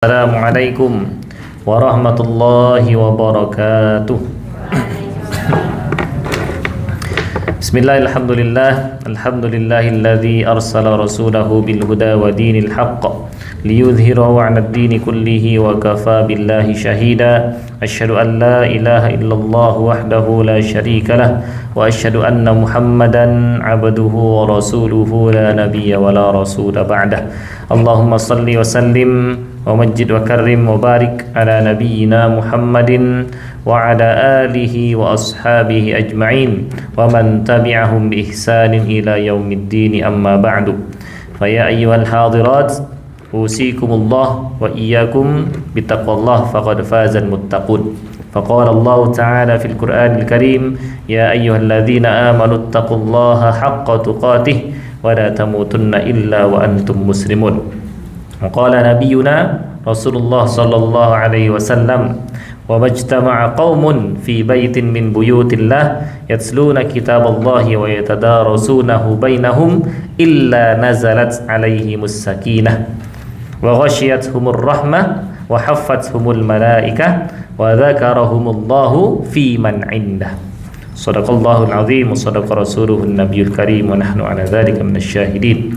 Assalamualaikum warahmatullahi wabarakatuh. Bismillahirrahmanirrahim. Alhamdulillahilladzi arsala rasulahu bil huda wa dinil haqq liyudhhirahu 'alad dini kullihi wa kafa billahi shahida. Asyhadu an la ilaha illallah wahdahu la syarika lah wa asyhadu anna Muhammadan 'abduhu wa rasuluhu la nabiyya wa la rasula ba'dah. Allahumma shalli wa sallim wa majid wa karrim wa barik ala nabiyyina Muhammadin wa ala alihi wa ashabihi ajma'in wa man tabi'ahum bi ihsanin ila yaumiddin, amma ba'du. Fa ya ayyuhal hadirat, usikumullah wa iyyakum bittaqwallah faqad fazal muttaqun. Faqala Allah ta'ala fil Qur'anil Karim, ya ayyuhalladzina amanu taqullaha haqqa tuqatih wa la tamutunna illa wa antum muslimun. Qala nabiyuna Rasulullah sallallahu alaihi wasallam, wa majtama'a qaumun fi baitin min buyutillah yatluna kitaballahi wa yatadarasunahu bainahum illa nazalat alaihimus sakinah wa ghashiyatuhumur rahmah wa haffathumul malaikah wa dzakarahumullahu fi man 'indah. Shadaqallahul azim wa shadaqa rasuluhun nabiyul karim wa nahnu ala dzalika minasyahidin.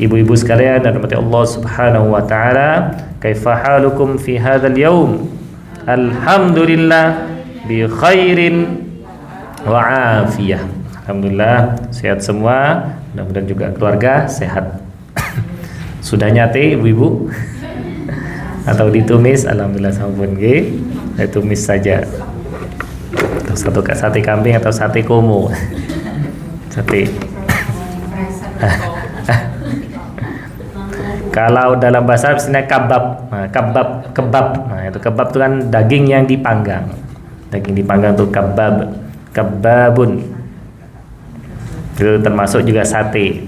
Ibu-ibu sekalian dan rahmati Allah Subhanahu wa taala, kaifa halukum fi hadzal yaum? Alhamdulillah bi khairin wa afiyah. Alhamdulillah sehat semua, mudah-mudahan juga keluarga sehat. Sudah nyate ibu-ibu? Atau ditumis? Alhamdulillah sampun nggih. Ditumis saja. Atau sate kambing atau sate komo. Sate. Kalau dalam bahasa Arab istilahnya kabab. Nah, kebab. Nah, itu kebab itu kan daging yang dipanggang. Daging dipanggang itu kabab. Kababun. Itu termasuk juga sate.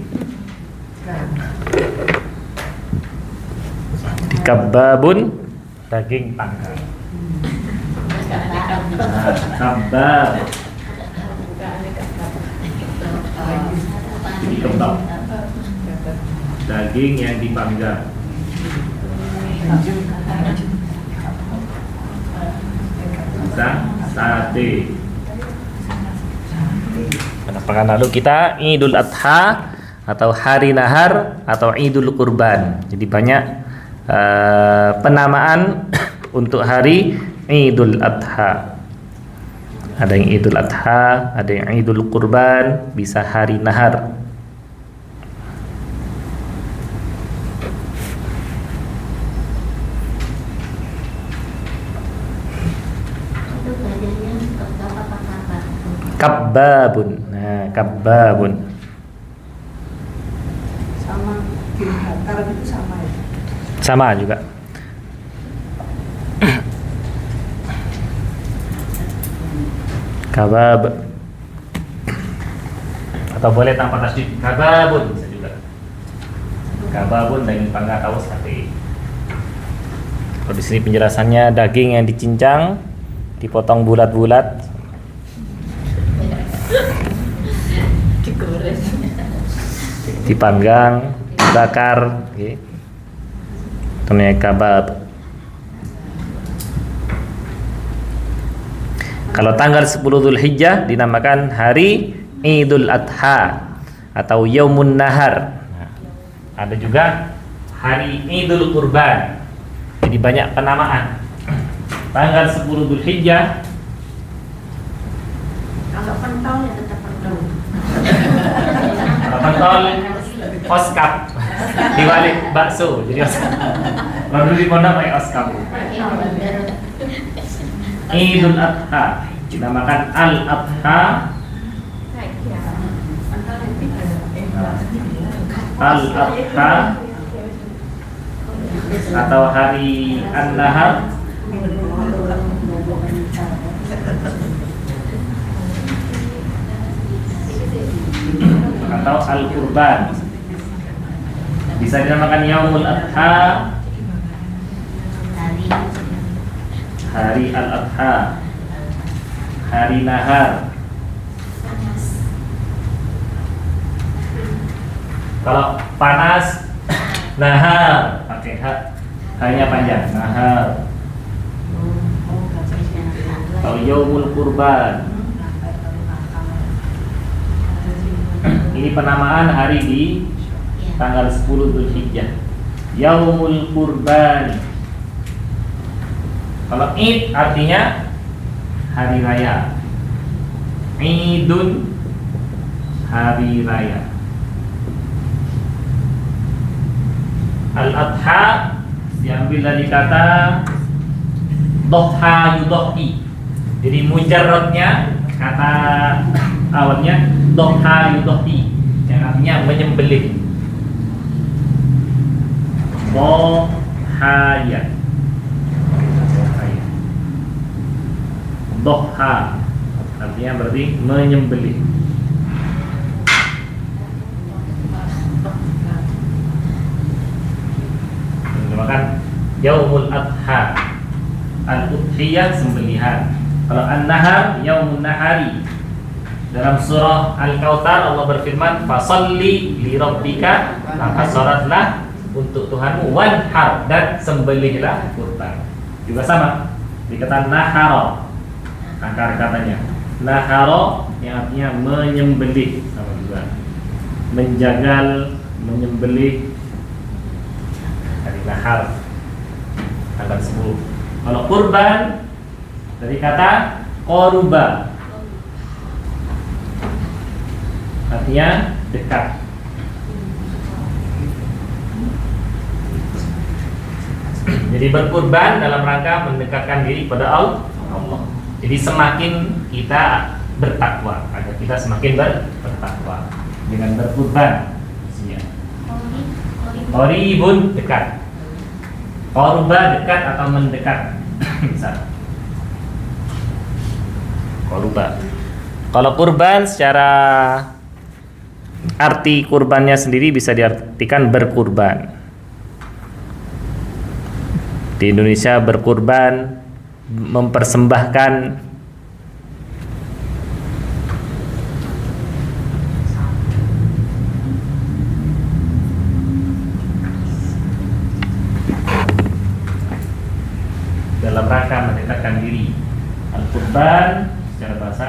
Di kababun daging panggang. Nah, kabab. Ini kebab. Daging yang dipanggang. Sate. Pada pekan lalu kita Idul Adha atau hari nahar atau Idul Kurban. Jadi banyak penamaan untuk hari Idul Adha. Ada yang Idul Adha, ada yang Idul Kurban, bisa hari nahar. Kababun. Nah, kababun. Sama Arab itu sama ya? Sama juga. Kabab. Atau boleh tanpa tasdid. Kababun bisa juga. Kababun daging panggang atau sate. Kalau di sini penjelasannya daging yang dicincang, dipotong bulat-bulat, dipanggang, dibakar, okay. Itu namanya kabab. Kalau tanggal 10 Dzulhijjah dinamakan hari Idul Adha atau Yaumun Nahar. Nah, ada juga hari Idul Kurban. Jadi banyak penamaan. Tanggal 10 Dzulhijjah. Kalau pentol ya tetap pentol. Kalau pentol oskap dibalik bakso, jadi oskap. Kalau dulu di pondok pakai oskap. Idul Adha dinamakan Al-Adha. Al-Adha atau hari An-Nahar atau Al-Qurban. Bisa dinamakan Yaumul Adha, hari Al-Adha, hari Nahar. Kalau panas, nahar pakai hak. Hanya panjang. Nahar. Kalau yaumul kurban, ini penamaan hari di tanggal 10 Dzulhijjah. Yaumul kurban. Kalau Id artinya hari raya. Idun, hari raya. Al-Adha diambil dari kata doha yudohi. Jadi mujarradnya kata awalnya doha yudohi, yang artinya menyembelih. Dohaya. Doha artinya berarti menyembelih. Maka yaumul adha, al-udhiyah sembelihan. Kalau an-nahar yaumun nahari. Dalam surah Al-Kautsar Allah berfirman, "Fasholli li rabbika", maka salatlah untuk Tuhanmu, wanhar, dan sembelihlah kurban. Juga sama dikatakan nahara, akar katanya nahara yang artinya menyembelih, sama juga menjagal, menyembelih. Dari nahar tanggal 10. Kalau kurban dari kata qoruba, artinya dekat. Jadi berkurban dalam rangka mendekatkan diri pada Allah. Jadi semakin kita bertakwa, agar kita semakin bertakwa dengan berkurban. Qoribun, dekat. Qorba, dekat atau mendekat. Bisa. Qorba. Kalau kurban secara arti kurbannya sendiri bisa diartikan berkurban. Di Indonesia berkurban mempersembahkan dalam rangka mendekatkan diri. Al-Qurban secara bahasa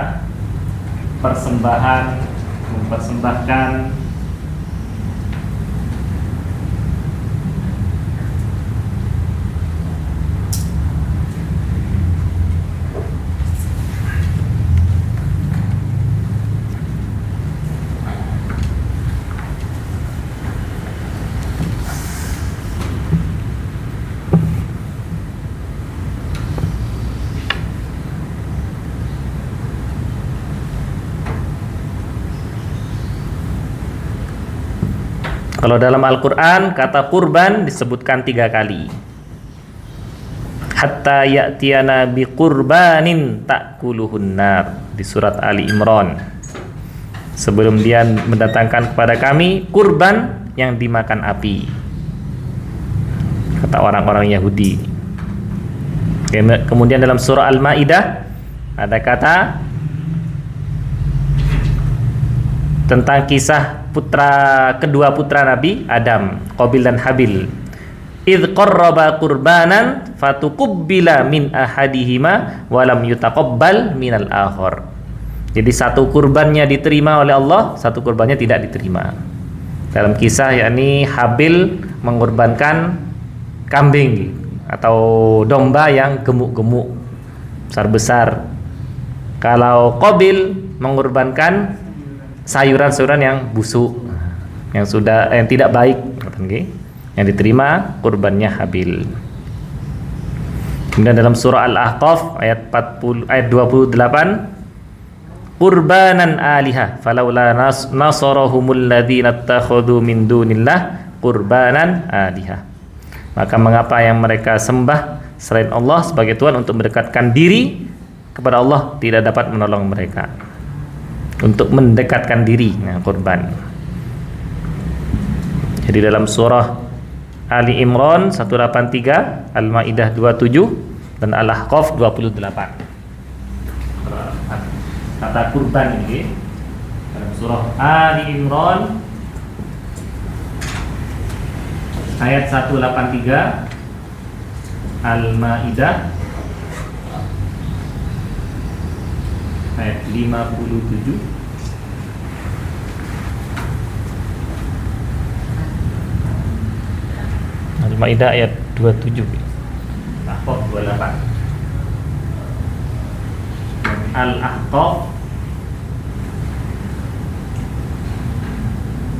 persembahan, mempersembahkan. Kalau dalam Al-Quran kata kurban disebutkan 3 kali. Hatta ya'tiyana biqurbanin ta'kuluhun nar di surat Ali Imran. Sebelum dia mendatangkan kepada kami kurban yang dimakan api, kata orang-orang Yahudi. Kemudian dalam surah Al-Maidah ada kata tentang kisah kedua putra Nabi Adam, Qabil dan Habil. Idz qarraba qurbanan fatuqubbila min ahadihima wa lam yutaqabbal minal akhar. Jadi satu kurbannya diterima oleh Allah, satu kurbannya tidak diterima. Dalam kisah yakni Habil mengorbankan kambing atau domba yang gemuk-gemuk besar-besar. Kalau Qabil mengorbankan sayuran-sayuran yang busuk, yang tidak baik, yang diterima kurbannya Habil. Kemudian dalam surah Al-Ahqaf ayat 28, qurbanan aliha falaula nasarahumul ladzina ittakhadhu min dunillah qurbanan aliha. Maka mengapa yang mereka sembah selain Allah sebagai Tuhan untuk mendekatkan diri kepada Allah tidak dapat menolong mereka untuk mendekatkan diri kurban. Jadi dalam surah Ali Imran 183, Al-Maidah 27 dan Al-Ahqaf 28. Kata kurban ini dalam surah Ali Imran ayat 183 Al-Maidah ayat 57. Al-Maidah ayat 27. Ahqaf 28. Al-Ahqaf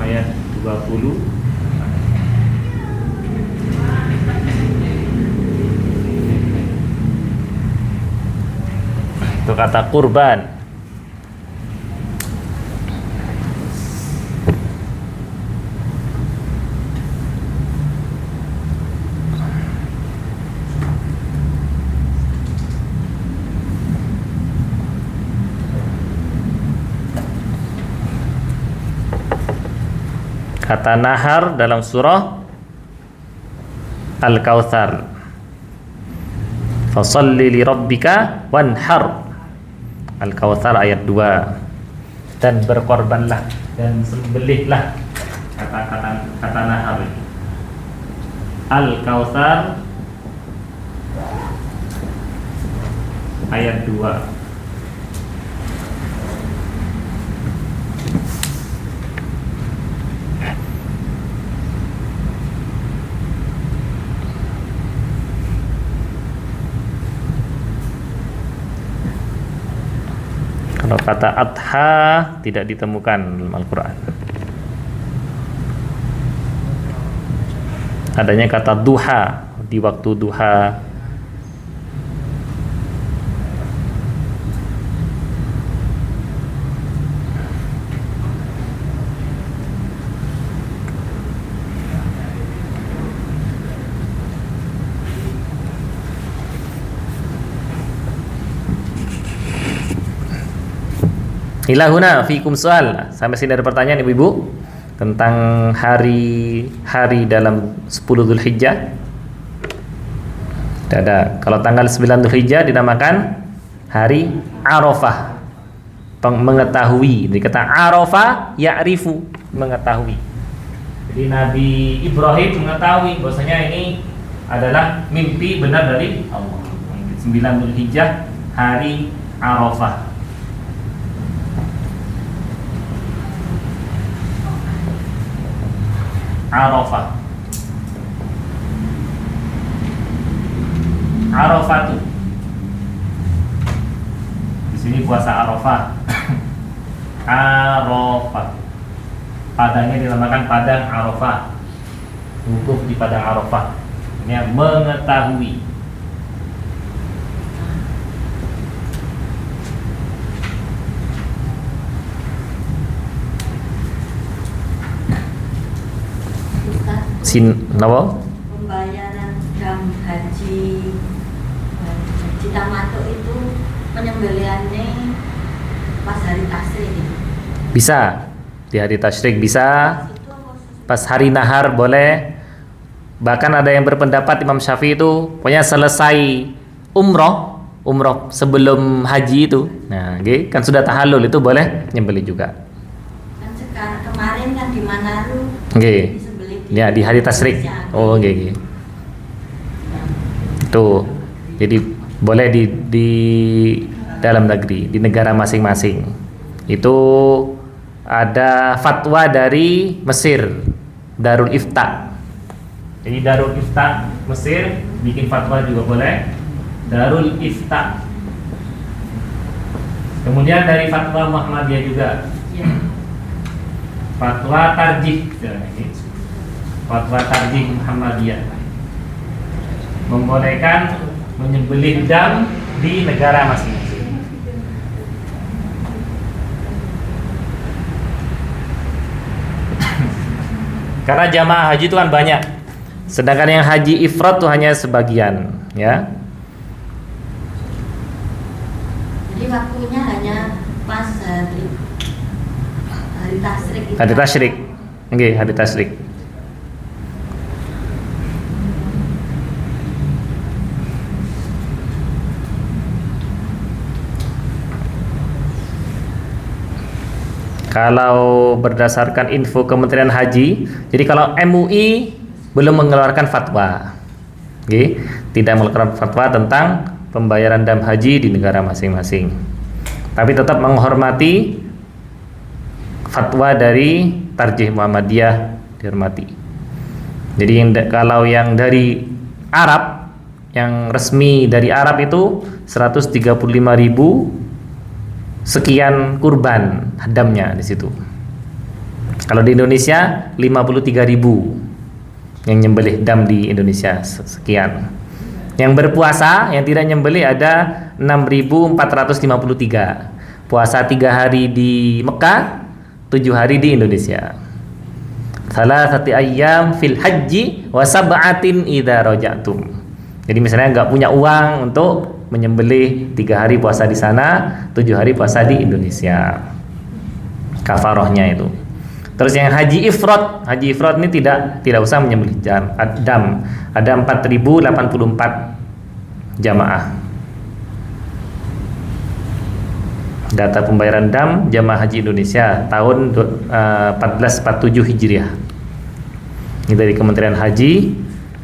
ayat 20. Itu kata kurban. Kata nahar dalam surah Al-Kautsar. Fasholli li rabbika wanhar. Al-Kautsar ayat 2. Dan berkorbanlah dan sembelihlah. Kata nahar. Al-Kautsar ayat 2. Kalau kata adha tidak ditemukan dalam Al-Quran. Adanya kata duha di waktu duha. Ilahuna fikum soal. Sampai sini ada pertanyaan ibu-ibu tentang hari dalam 10 Dzulhijjah. Tidak ada. Kalau tanggal 9 Dzulhijjah dinamakan hari Arafah. Mengetahui. Jadi kata Arafah ya'rifu, mengetahui. Jadi Nabi Ibrahim mengetahui bahwasanya ini adalah mimpi benar dari Allah. 9 Dzulhijjah hari Arafah. Arafah tuh. Di sini puasa Arafah. Arafah. Padangnya dinamakan padang Arafah. Wukuf di padang Arafah. Ini yang mengetahui. Napa? Pembayaran dam haji tamato itu penyembelihannya pas hari tasyrik. Bisa di hari tasyrik, bisa pas hari nahar boleh. Bahkan ada yang berpendapat Imam Syafi'i itu pokoknya selesai umroh sebelum haji itu. Nah, kan sudah tahallul itu boleh nyembeli juga. Kan sekarang kemarin kan di Manado. Ya di hari tasyrik. Oh, Tuh. Jadi boleh di dalam negeri, di negara masing-masing. Itu ada fatwa dari Mesir, Darul Ifta. Jadi Darul Ifta Mesir bikin fatwa juga boleh. Darul Ifta. Kemudian dari fatwa Muhammadiyah juga. Fatwa Tarjih. Fatwa Tarjih Muhammadiyah membolehkan menyembelih dam di negara masing-masing. Karena jamaah haji itu kan banyak, sedangkan yang haji ifrad itu hanya sebagian, ya. Jadi waktunya hanya pas hari tasyrik. Hari tasyrik, hari tasyrik. Kalau berdasarkan info Kementerian Haji, jadi kalau MUI belum mengeluarkan fatwa, Tidak mengeluarkan fatwa tentang pembayaran dam haji di negara masing-masing. Tapi tetap menghormati fatwa dari Tarjih Muhammadiyah, dihormati. Jadi kalau yang dari Arab, yang resmi dari Arab itu 135.000 sekian kurban hadamnya di situ. Kalau di Indonesia 53.000 yang nyembelih dam di Indonesia sekian. Yang berpuasa yang tidak nyembelih ada 6.453. Puasa 3 hari di Mekah, 7 hari di Indonesia. Salasati ayyam fil haji wa sab'atin idza raja'tum. Jadi misalnya nggak punya uang untuk menyembelih 3 hari puasa di sana, 7 hari puasa di Indonesia. Kafarohnya itu. Terus yang haji ifrad ini tidak usah menyembelih dam. Ada 4.084 jamaah. Data pembayaran dam jamaah haji Indonesia tahun 1447 Hijriah. Ini dari Kementerian Haji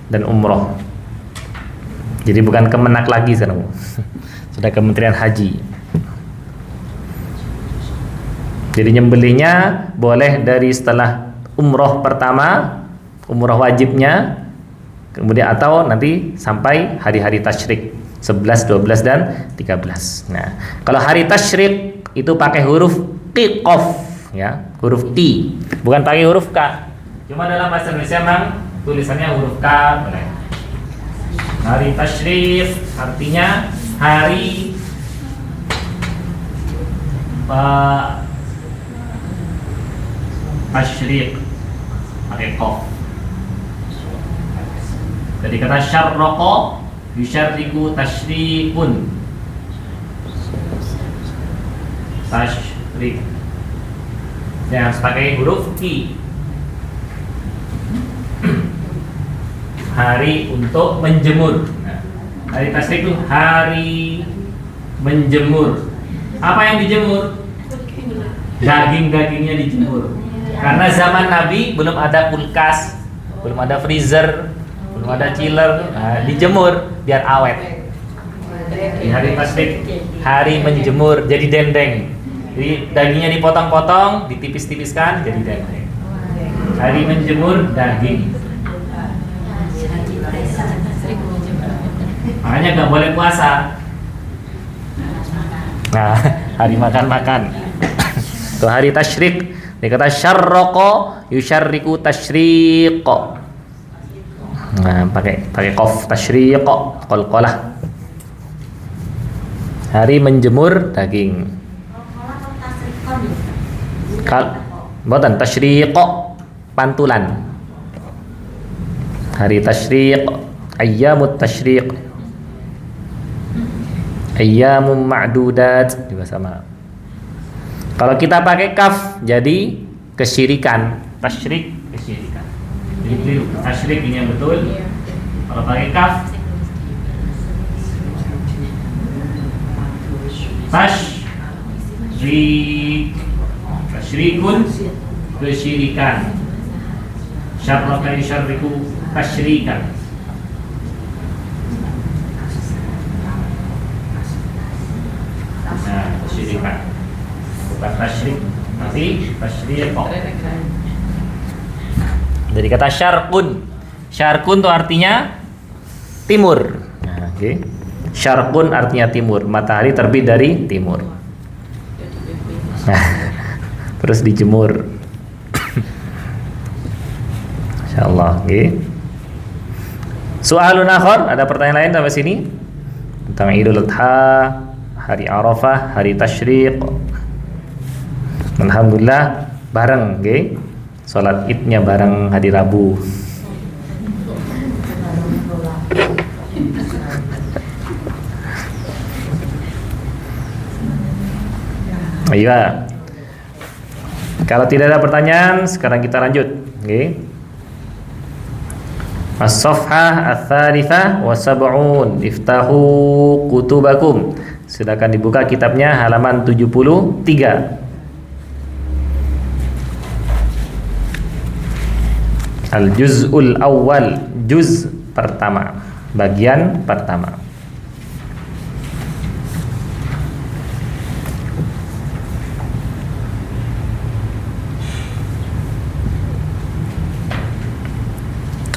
dan Umroh. Jadi bukan Kemenak lagi sekarang. Sudah Kementerian Haji. Jadi nyembelihnya boleh dari setelah umroh pertama, umroh wajibnya, kemudian atau nanti sampai hari-hari tasyrik 11, 12 dan 13. Nah, kalau hari tasyrik itu pakai huruf qiqaf ya, huruf Q, bukan pakai huruf K. Cuma dalam bahasa Indonesia memang tulisannya huruf K boleh. Hari tasyrik artinya hari tasyrik pakai qaf. Jadi kata syarraqa yusyarriku tasyrikun. Tasyrik. Saya harus pakai huruf Q. Hari untuk menjemur. Nah, hari tasyrik itu hari menjemur. Apa yang dijemur? Daging-dagingnya dijemur. Karena zaman Nabi belum ada kulkas, belum ada freezer, belum ada chiller, dijemur biar awet. Di hari tasyrik, hari menjemur jadi dendeng. Jadi dagingnya dipotong-potong, ditipis-tipiskan jadi dendeng. Hari menjemur daging. Makanya nggak boleh puasa. Nah, hari makan-makan. Itu hari tasyrik. Dikata syarraqa yusyarriku tasyriqa. Nah, pakai qaf tasyriqa, qalqalah. Hari menjemur daging. Mboten tasyriqa pantulan. Hari tasyriq, ayyamut tasyriq. Ayyamum ma'dudat juga sama. Kalau kita pakai kaf jadi kesyirikan, tasyrik kesyirikan. Jadi tasyrik ini yang betul. Kalau pakai kaf tasyrik, tasyrikun kesyirikan. Syarraqa yusyarriku tasyrikan. Nah, kesyirikan. Bukan tasyrik, tapi tasyriq. Dari kata syarqun. Syarqun itu artinya timur. Nah, syarqun artinya timur. Matahari terbit dari timur. Nah, terus dijemur. Insyaallah, Soalun akhar, ada pertanyaan lain sampai sini? Tentang Idul Adha, hari Arafah, hari tasyriq. Alhamdulillah bareng, salat Idnya bareng hari Rabu. Ayo. Kalau tidak ada pertanyaan, sekarang kita lanjut. As-safhah ats-tsalitsah wa sab'un. Iftahu kutubakum. Silakan dibuka kitabnya halaman 73. Al-juz'ul awal, juz pertama. bagian pertama.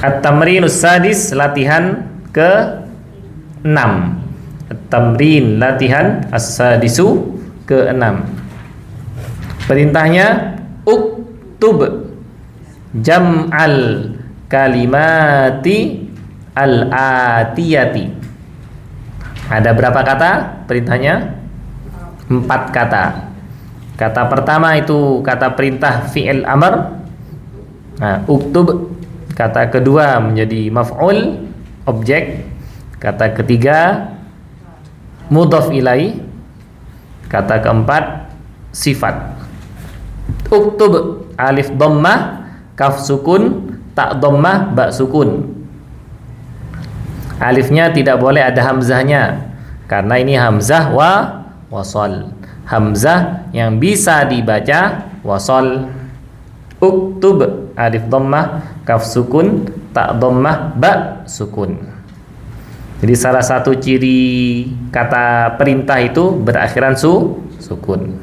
At-tamrinus sadis, latihan ke-6. At-tamrin, latihan as-sadisu, ke-6. Perintahnya uktub jam'al kalimati al-atiyati. Ada berapa kata perintahnya? 4 kata. Kata pertama itu kata perintah fi'il amr. Nah, uktub. Kata kedua menjadi maf'ul, objek. Kata ketiga mudhaf ilaih. Kata keempat sifat. Uktub, alif dhammah, kaf sukun, ta dhammah, ba sukun. Alifnya tidak boleh ada hamzahnya karena ini hamzah wasal. Hamzah yang bisa dibaca wasal. Uktub, alif dhammah, kaf sukun, ta dhammah, ba sukun. Jadi salah satu ciri kata perintah itu berakhiran sukun.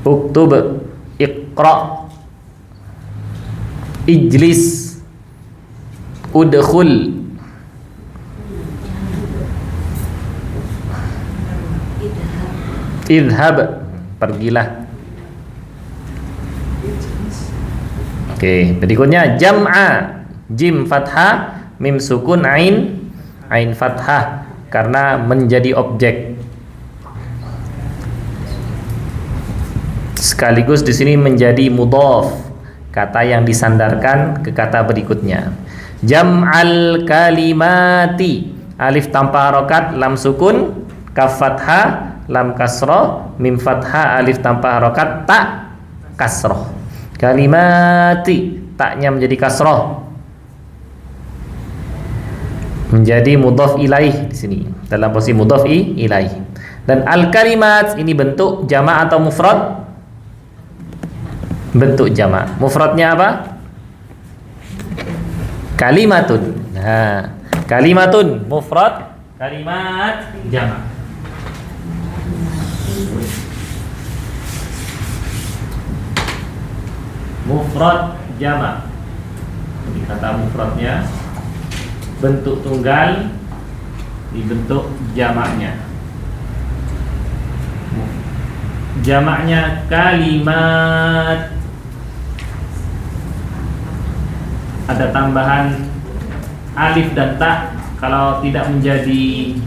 Uktub, iqra, ijlis, udkhul. Idhab, pergilah. Oke, berikutnya jam'a, jim fathah, mim sukun, ain fathah karena menjadi objek. Sekaligus di sini menjadi mudhaf, kata yang disandarkan ke kata berikutnya. Jam'al kalimati, alif tanpa harokat, lam sukun, kaf fathah, lam kasroh, mim fathah, alif tanpa harokat, ta kasroh. Kalimati, taknya menjadi kasroh, menjadi mudhaf ilaih di sini dalam posisi mudhaf ilaih. Dan al kalimat ini bentuk jamak atau mufrad? Bentuk jamak. Mufradnya apa? Kalimatun. Nah, kalimatun mufrad, kalimat jamak. Mufrad jamak. Ini kata mufradnya bentuk tunggal dibentuk jamaknya. Jamaknya kalimat, ada tambahan alif dan ta. Kalau tidak menjadi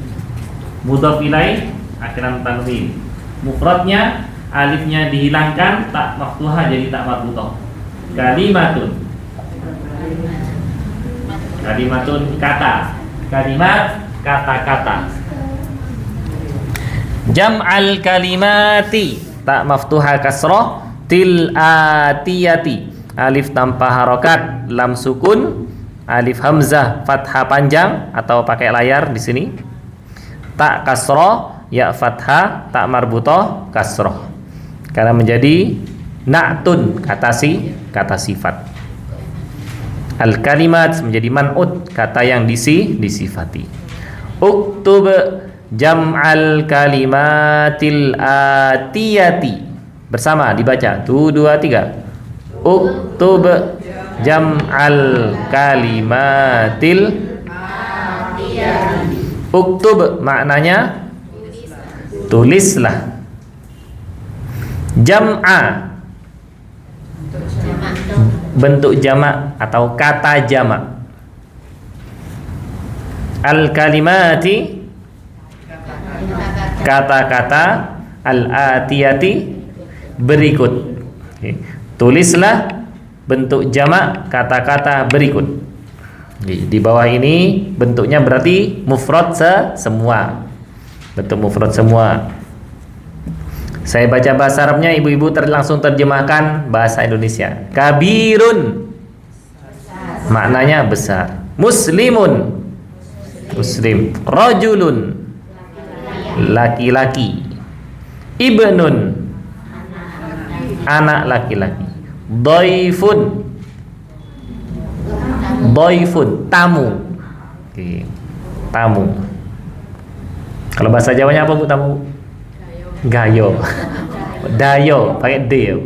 mudhaf ilaih akhiran tanwin. Mufradnya alifnya dihilangkan, tak maftuhah jadi tak marbutah. Kalimatun, kalimatun kata, kalimat kata-kata. Jam'al kalimati, tak maftuhah kasroh, til atiyati, alif tanpa harokat, lam sukun, alif hamzah fathah panjang atau pakai layar di sini, tak kasroh, ya fathah, tak marbutoh kasroh karena menjadi na'tun, kata sifat. Al kalimat menjadi man'ut, kata yang disifati. Uktub jam'al kalimatil atiyati, bersama dibaca 1, 2, 3. Uktub jam'al kalimatil atiyati. Uktub maknanya tulislah. Jam'a, bentuk jamak atau kata jamak. Al kalimati, kata-kata, al atiyati, berikut. Oke. Tulislah bentuk jamak kata-kata berikut. Di bawah ini bentuknya berarti mufrad semua. Bentuk mufrad semua. Saya baca bahasa Arabnya, ibu-ibu langsung terjemahkan bahasa Indonesia. Kabirun, maknanya besar. Muslimun, muslim. Rajulun, laki-laki. Ibnun, anak laki-laki. Dhaifun, dhaifun, tamu. Oke. tamu. Kalau bahasa Jawanya apa Bu tamu? Gayo. Dayo, pakai D ya.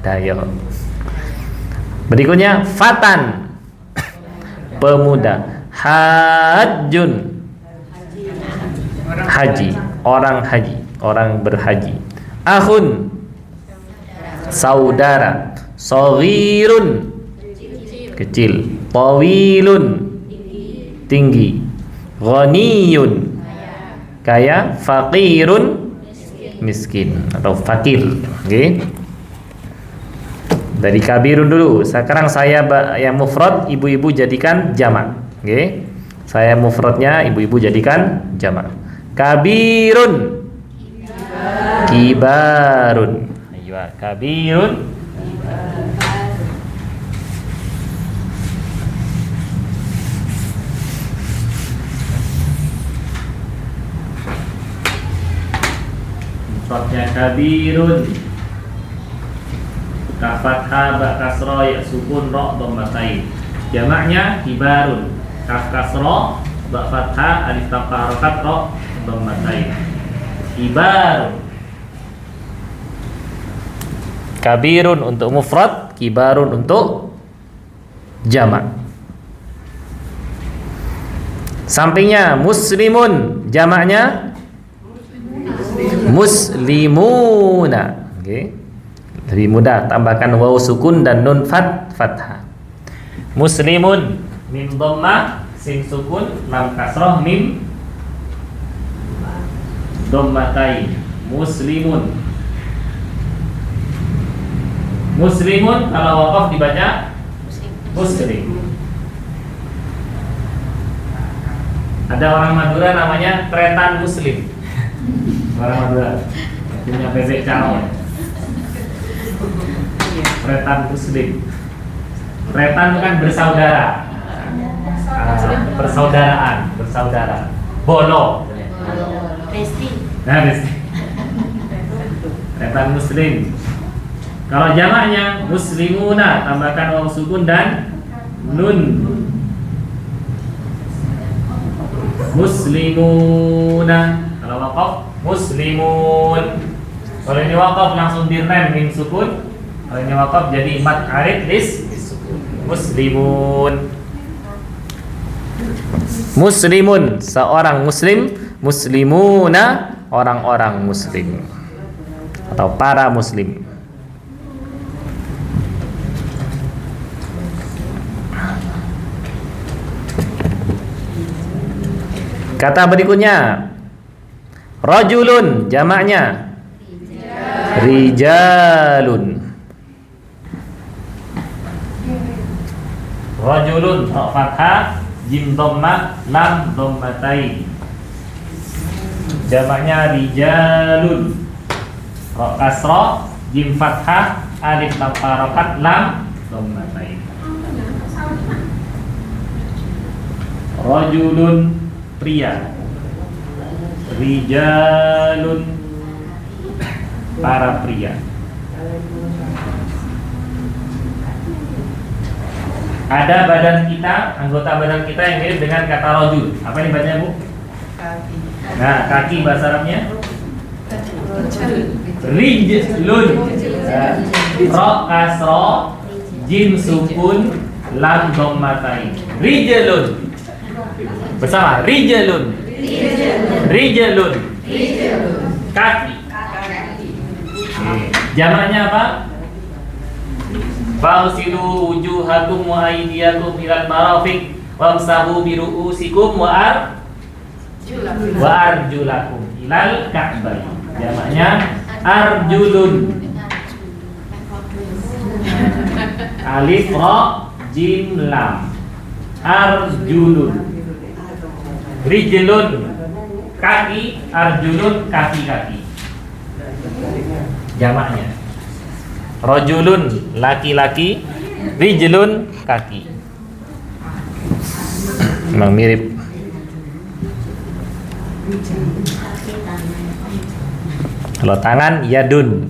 Dayo. Berikutnya fatan, pemuda. Hajjun, haji, orang haji, orang berhaji. Akhun, saudara. Shaghirun, kecil. Tawilun, tinggi. Ghaniyun, kaya. Faqirun, miskin atau fakir. Okay. Dari kabirun dulu. Sekarang saya yang mufrad, ibu-ibu jadikan jamak. Okay. Saya mufradnya, ibu-ibu jadikan jamak. Kabirun, kibarun. Ayo, kabirun. Mufradnya kabirun. Kaf fathah, ba kasra, ya sukun, ra dhammatain. Jamaknya kibarun. Kaf kasra, ba fathah, alif tanpa harakat, ra dhammatain. Kibarun. Kabirun untuk mufrad, kibarun untuk jamak. Sampingnya muslimun, jamaknya muslimuna. Okay. Lebih mudah, tambahkan waw sukun dan nun fathah. Muslimun, mim dhammah, sin sukun, lam kasrah, mim dhammatain. Muslimun. Muslimun kalau waqaf dibaca muslim. Ada orang Madura namanya Tretan Muslim. Orang Madura punya bebek calon. Tretan Muslim. Tretan itu kan bersaudara. Persaudaraan, bersaudara. Bolo. Resti. Nah, Resti. Tretan Muslim. Kalau jamaknya muslimuna, tambahkan waw sukun dan nun. Muslimuna. Kalau waqaf muslimun. Kalau ini waqaf langsung direm mim sukun. Kalau ini waqaf jadi mat arid lis muslimun. Muslimun, seorang muslim. Muslimuna, orang-orang muslim atau para muslim. Kata berikutnya rajulun, jamaknya rijalun. Rajulun, fathah, jim dhammah, lam dhammatain. Jamaknya rijalun. Ra kasra, jim fathah, alif tanpa harakat, lam dhammatain. Rajulun, pria. Rijalun, para pria. Ada badan kita, anggota badan kita yang mirip dengan kata rajul. Apa ini bacanya, Bu? Kaki. Nah, kaki bahasa Arabnya rijlun. Ra kasra, jim sukun, lam dhammatain. Rijlun. Bersama, rijalun. Rijalun. Kaki. Jamaknya apa? Fa'silu wujuhakum wa aydiyakum ilal marafiq wamsahu bi ru'usikum wa arjulakum ilal ka'bayn. Jamaknya arjulun. Alif ra jim lam. Arjulun. Rijlun, kaki. Arjulun, kaki-kaki. Jamaknya rajulun, laki-laki. Rijlun, kaki. Memang mirip. Kalau tangan yadun.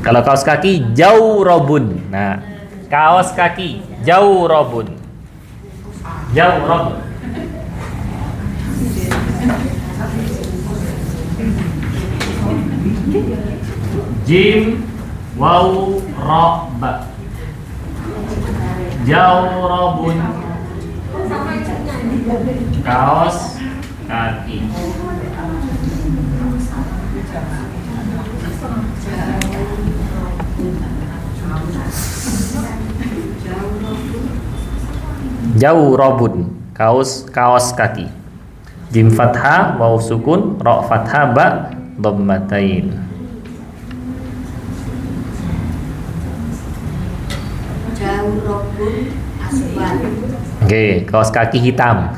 Kalau kaos kaki jawrabun. Nah, kaos kaki jawrabun. Jawrab. Jim waw ra ba. Jawrabun. Kaos kaki. Jawrabun, kaos kaki. Jim fathah, waw sukun, ra fathah, ba dhammatain. Jawrabun aswad. Oke, kaos kaki hitam.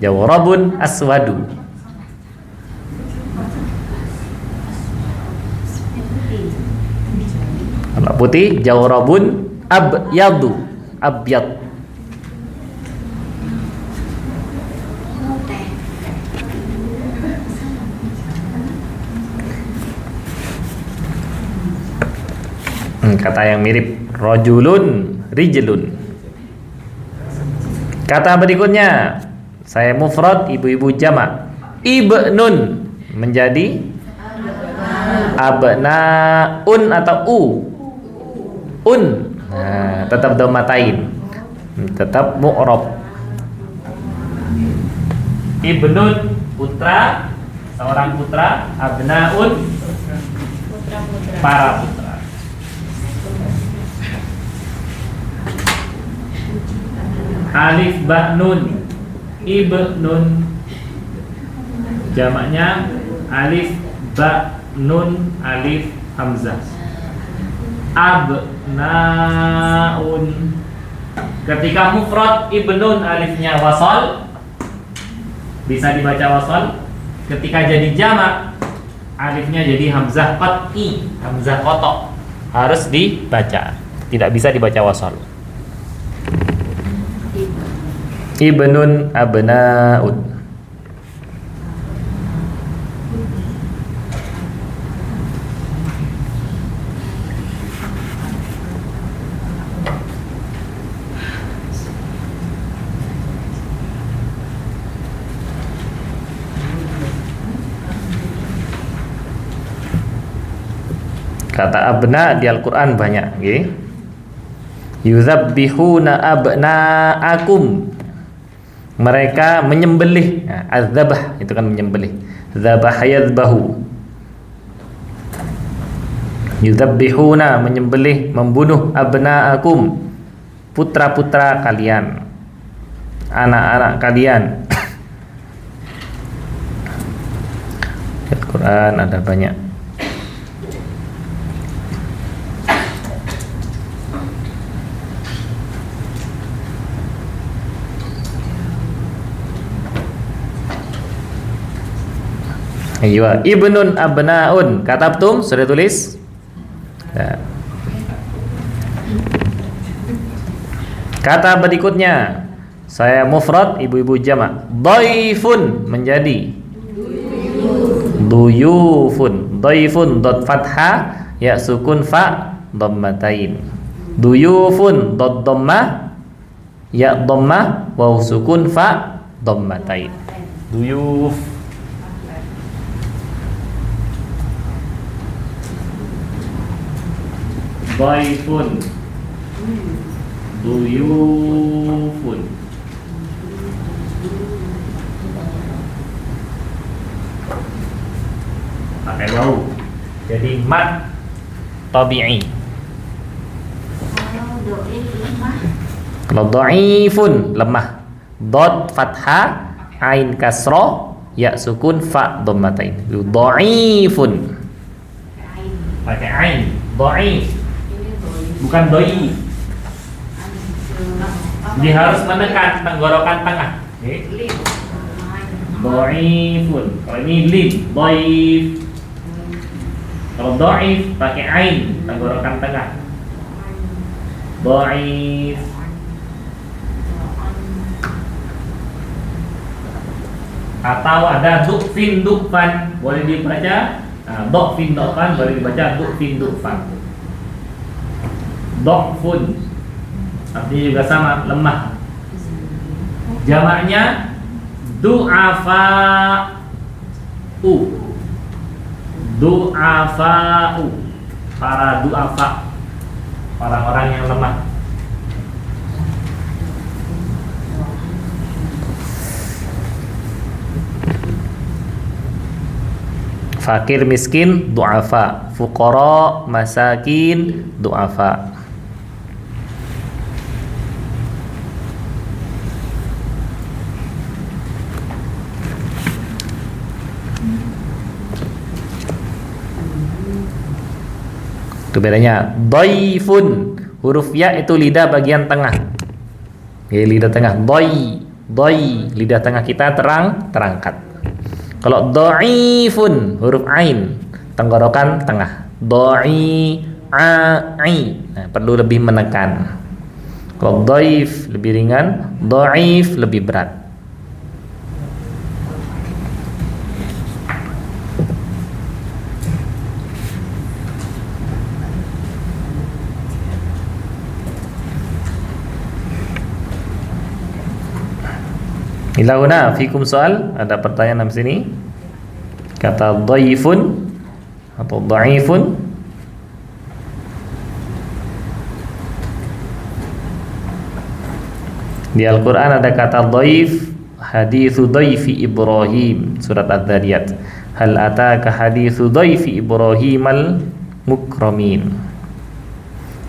Jawrabun aswadu. Kalau putih, jawrabun abyadu. Abyad. Kata yang mirip, rajulun, rijlun. Kata berikutnya, saya mufrad, ibu-ibu jamak. Ibnun menjadi abnaun atau un. Nah, tetap dhammatain, tetap mu'rab. Ibnun putra, seorang putra. Abnaun para putra. Alif ba nun, ibnun, jamaknya alif ba nun alif hamzah. Abnaun. Ketika mufrad ibnun alifnya wasal, bisa dibaca wasal. Ketika jadi jamak, alifnya jadi hamzah qat'i, hamzah kotok, harus dibaca, tidak bisa dibaca wasal. Ibnun abnaun. Kata abna di Al-Quran banyak, okay? Yuzabbihuna abna'akum. Mereka menyembelih. Nah, az-zabah itu kan menyembelih. Zabah yadzbahu. Yuzabbihuna menyembelih, membunuh abna'akum, putra-putra kalian, anak-anak kalian. Al-Quran ada banyak. Iya, ibnun abnaun. Katabtum, sudah tulis? Ya. Kata berikutnya, saya mufrad, ibu-ibu jamak. Dhaifun menjadi duyufun. Dhaifun dot fathah, ya sukun fa dhammatain. Duyufun dot dhammah, ya dhammah, waw sukun fa dhammatain. Duyuf. Dhaifun, duyufun. Pakai waw, jadi mat tabi'i. Kalau dhaifun lemah, dot fathah, ain kasroh, ya sukun fa dhammatain. Dhaifun. Pakai ain, dhaif. Bukan doi. Jadi harus menekan tenggorokan tengah. Okay. Dhaifun. Kalau ini lim, dhaif. Kalau dhaif pakai ain, tenggorokan tengah. Dhaif. Atau ada dukfin dukfan, boleh dibaca. Dukfin dukfan boleh dibaca dukfin dukfan. Dhafun artinya juga sama, lemah. Jamaknya du'afa'u. Du'afa'u. Para du'afa, orang-orang yang lemah. Fakir miskin du'afa, fuqara masakin du'afa. Itu bedanya. Dhaifun, huruf ya itu lidah bagian tengah. Ya, lidah tengah. Dhai, lidah tengah kita terangkat. Kalau dhaifun, huruf ain, tenggorokan tengah. Ai. Nah, perlu lebih menekan. Kalau dhaif lebih ringan, dhaif lebih berat. Ilahuna fikum soal, ada pertanyaan di sini. Kata dhaifun atau dhaifun. Di Al-Qur'an ada kata dhaif, haditsu dhaifi Ibrahim, surat Adz-Dzariyat. Hal ataka haditsu dhaifi Ibrahimal mukramin.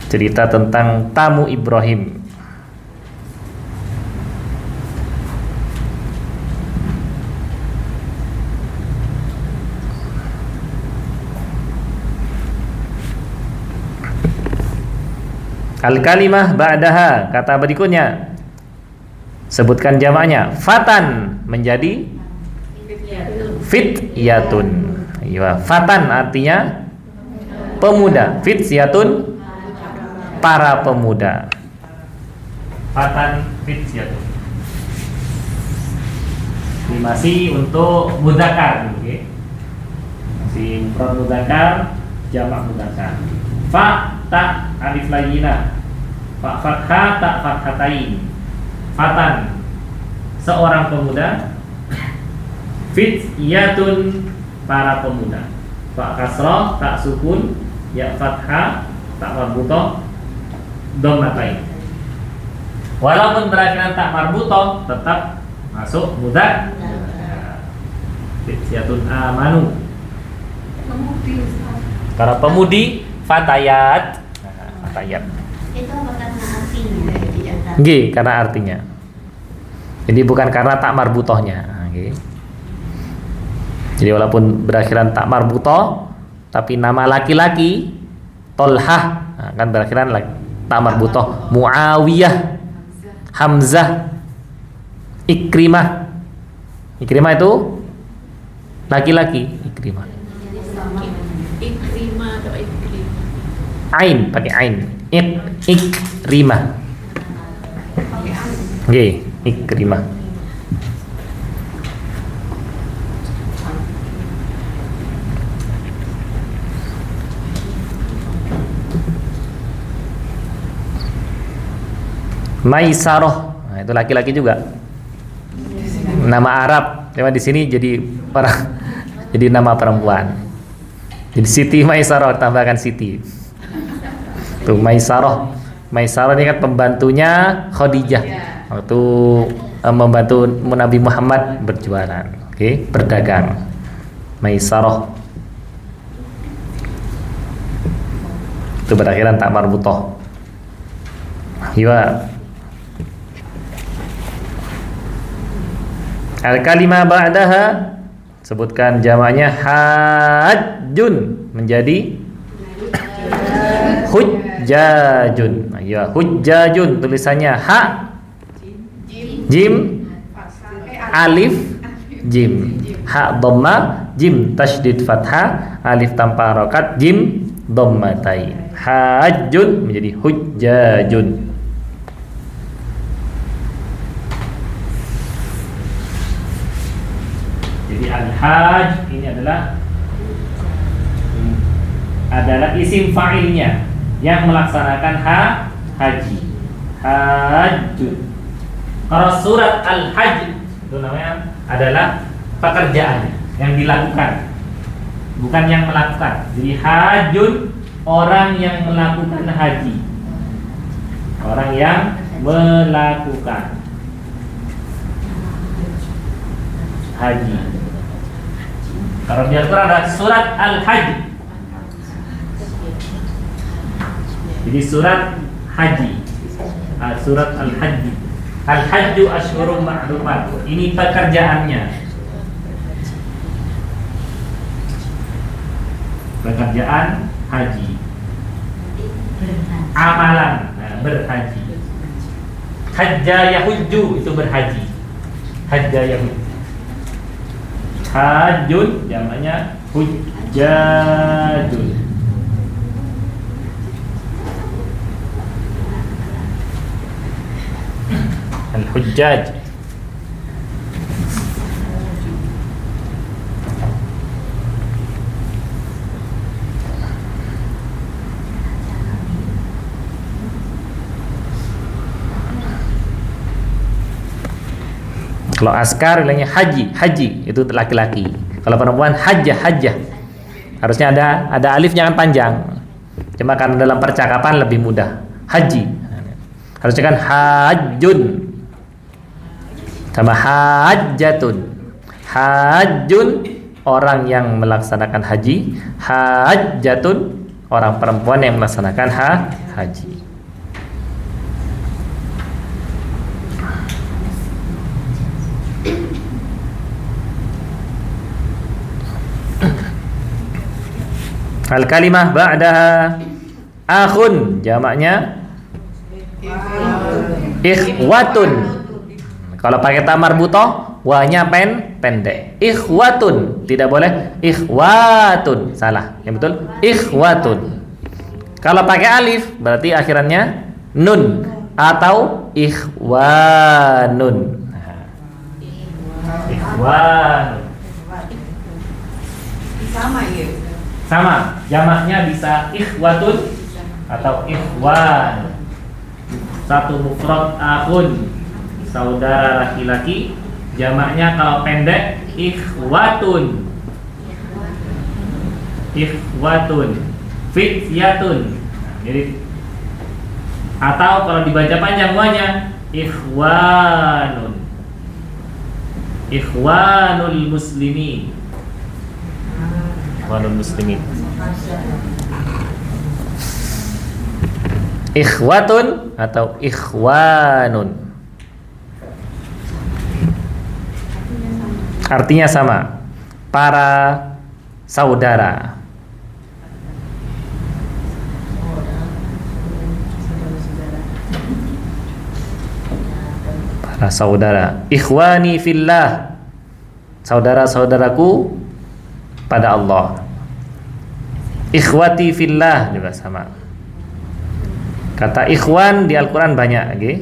Cerita tentang tamu Ibrahim. Al-kalimah ba'daha, kata berikutnya. Sebutkan jamaknya. Fatan menjadi fityatun. Iya, fatan artinya pemuda. Fityatun para pemuda. Fatan fityatun. Ini masih untuk mudzakkar, oke. Masih mufrad mudzakkar, jamak mudzakkar. Fa ta alif layyinah, fa fathah ta fathatain. Fatan seorang pemuda, fityatun para pemuda. Fa kasrah ta sukun, ya fathah ta marbutah, dhammatain. Walaupun berakhiran ta marbutah tetap masuk mudzakkar. Fityatun amanu. Para pemudi, fatayat. Fatayat. Itu apa karena artinya? Nggih, karena artinya. Jadi bukan karena tak marbutohnya. Nggih. Jadi walaupun berakhiran tak marbutoh, tapi nama laki-laki Tolhah, kan berakhiran tak marbutoh. Muawiyah, Hamzah, Ikrimah. Ikrimah itu laki-laki. Ikrimah. Ain, pakai ain. Ikrimah. Nggih, Ikrimah. Maisaroh, nah, itu laki-laki juga. Nama Arab, cuma di sini jadi jadi nama perempuan. Jadi Siti Maisaroh, tambahkan Siti. Tuh Maisaroh. Maisaroh ini kan pembantunya Khadijah waktu membantu Nabi Muhammad berjualan, oke, berdagang. Maisaroh. Itu berakhiran tak marbutoh. Iya. Al-kalimah ba'daha, sebutkan jamaknya. Hajjun menjadi hujjajun. Ya, hujjajun tulisannya ha jim alif jim, ha dhamma jim tasydid fathah, alif tanpa harokat, jim dhammatain. Hajjun menjadi hujjajun. Jadi al-hajj ini adalah isim fa'ilnya yang melaksanakan haji. Hajjun. Kalau surat Al-Hajj itu namanya adalah pekerjaan yang dilakukan, bukan yang melakukan. Jadi hajjun, orang yang melakukan haji, orang yang melakukan haji. Kalau di Al-Quran ada surat Al-Hajj. Jadi surat haji, surat Al-Hajj. Al-Hajju Ashhurum Ma'lumat. Ini pekerjaannya. Pekerjaan haji. Amalan berhaji. Hajja yahujju itu berhaji. Hajja yahujju. Hajjun jamaknya hujjajun. Al-hujjaj. Kalau askar bilangnya haji itu laki-laki. Kalau perempuan hajjah. Harusnya ada alif jangan panjang. Cuma karena dalam percakapan lebih mudah. Haji. Harusnya kan hajjun. Sama hajjatun. Hajjun orang yang melaksanakan haji, hajjatun orang perempuan yang melaksanakan haji. Al-kalimah ba'daha akhun, jamaknya ikhwatun. Kalau pakai ta marbutoh, wanya pendek. Ikhwatun, tidak boleh ikhwatun, salah. Yang betul ikhwatun. Kalau pakai alif, berarti akhirannya nun atau ikhwanun. Ikhwanun. Sama, jamaknya bisa ikhwatun atau ikhwan. Satu mufrad akhun, saudara laki-laki. Jamaknya kalau pendek ikhwatun. Ikhwatun. Fityatun. Jadi atau kalau dibaca panjang wanya ikhwanun. Ikhwanul muslimin. Ikhwanul muslimin. Ikhwatun atau ikhwanun. Artinya sama. Para saudara. Para saudara. Ikhwani fillah. Saudara-saudaraku pada Allah. Ikhwati fillah juga sama. Kata ikhwan di Al-Quran banyak, okay?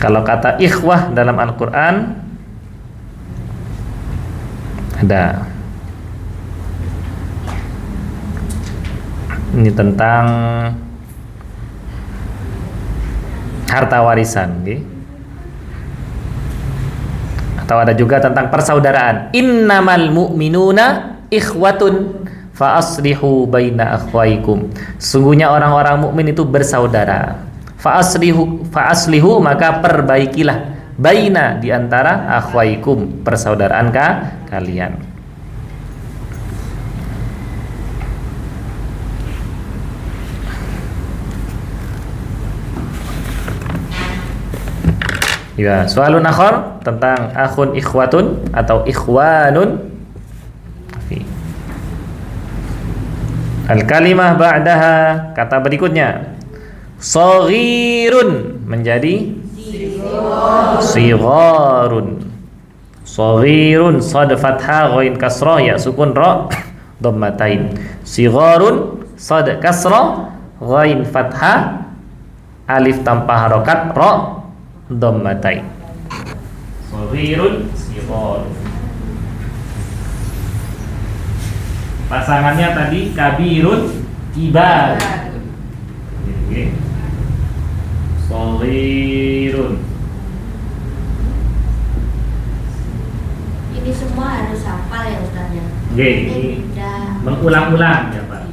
Kalau kata ikhwah dalam Al-Quran ada. Ini tentang harta warisan, okay? Atau ada juga tentang persaudaraan. Innamal mu'minuna ikhwatun fa aslihu baina akhwaikum. Sungguhnya orang-orang mukmin itu bersaudara. Fa aslihu maka perbaikilah baina di antara akhwaikum, persaudaraan kalian. Ya, soalun akhar tentang akhun ikhwatun atau ikhwanun. Al-kalimah ba'daha, kata berikutnya shaghirun menjadi sigharun. Shaghirun sad fathah ghain kasrah ya sukun ra dhammatain. Sigharun shad kasra, ghain fathah, alif tanpa harokat, ra dhammatain. Shaghirun, sighar. Pasangannya tadi kabirun, kibar. Oke. Shaghirun. Ini semua harus hafal ya Ustaz ya. Oke, ini mengulang-ulang ya Pak.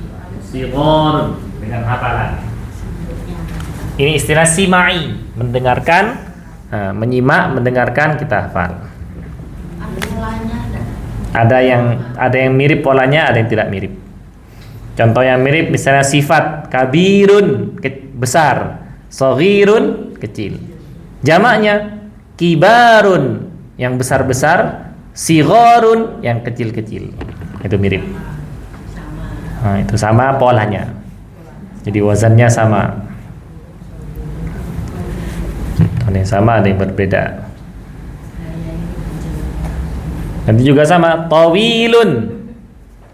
Sighar dengan hafalan. Ini istilah simai, mendengarkan, menyimak, mendengarkan, kita hafal. Ada yang mirip polanya, ada yang tidak mirip. Contoh yang mirip misalnya sifat kabirun besar, shaghirun kecil. Jamaknya kibarun yang besar-besar, sigharun yang kecil-kecil. Itu mirip. Nah, itu sama polanya. Jadi wazannya sama. Ada yang sama, ada yang berbeda. Nanti juga sama, tawilun.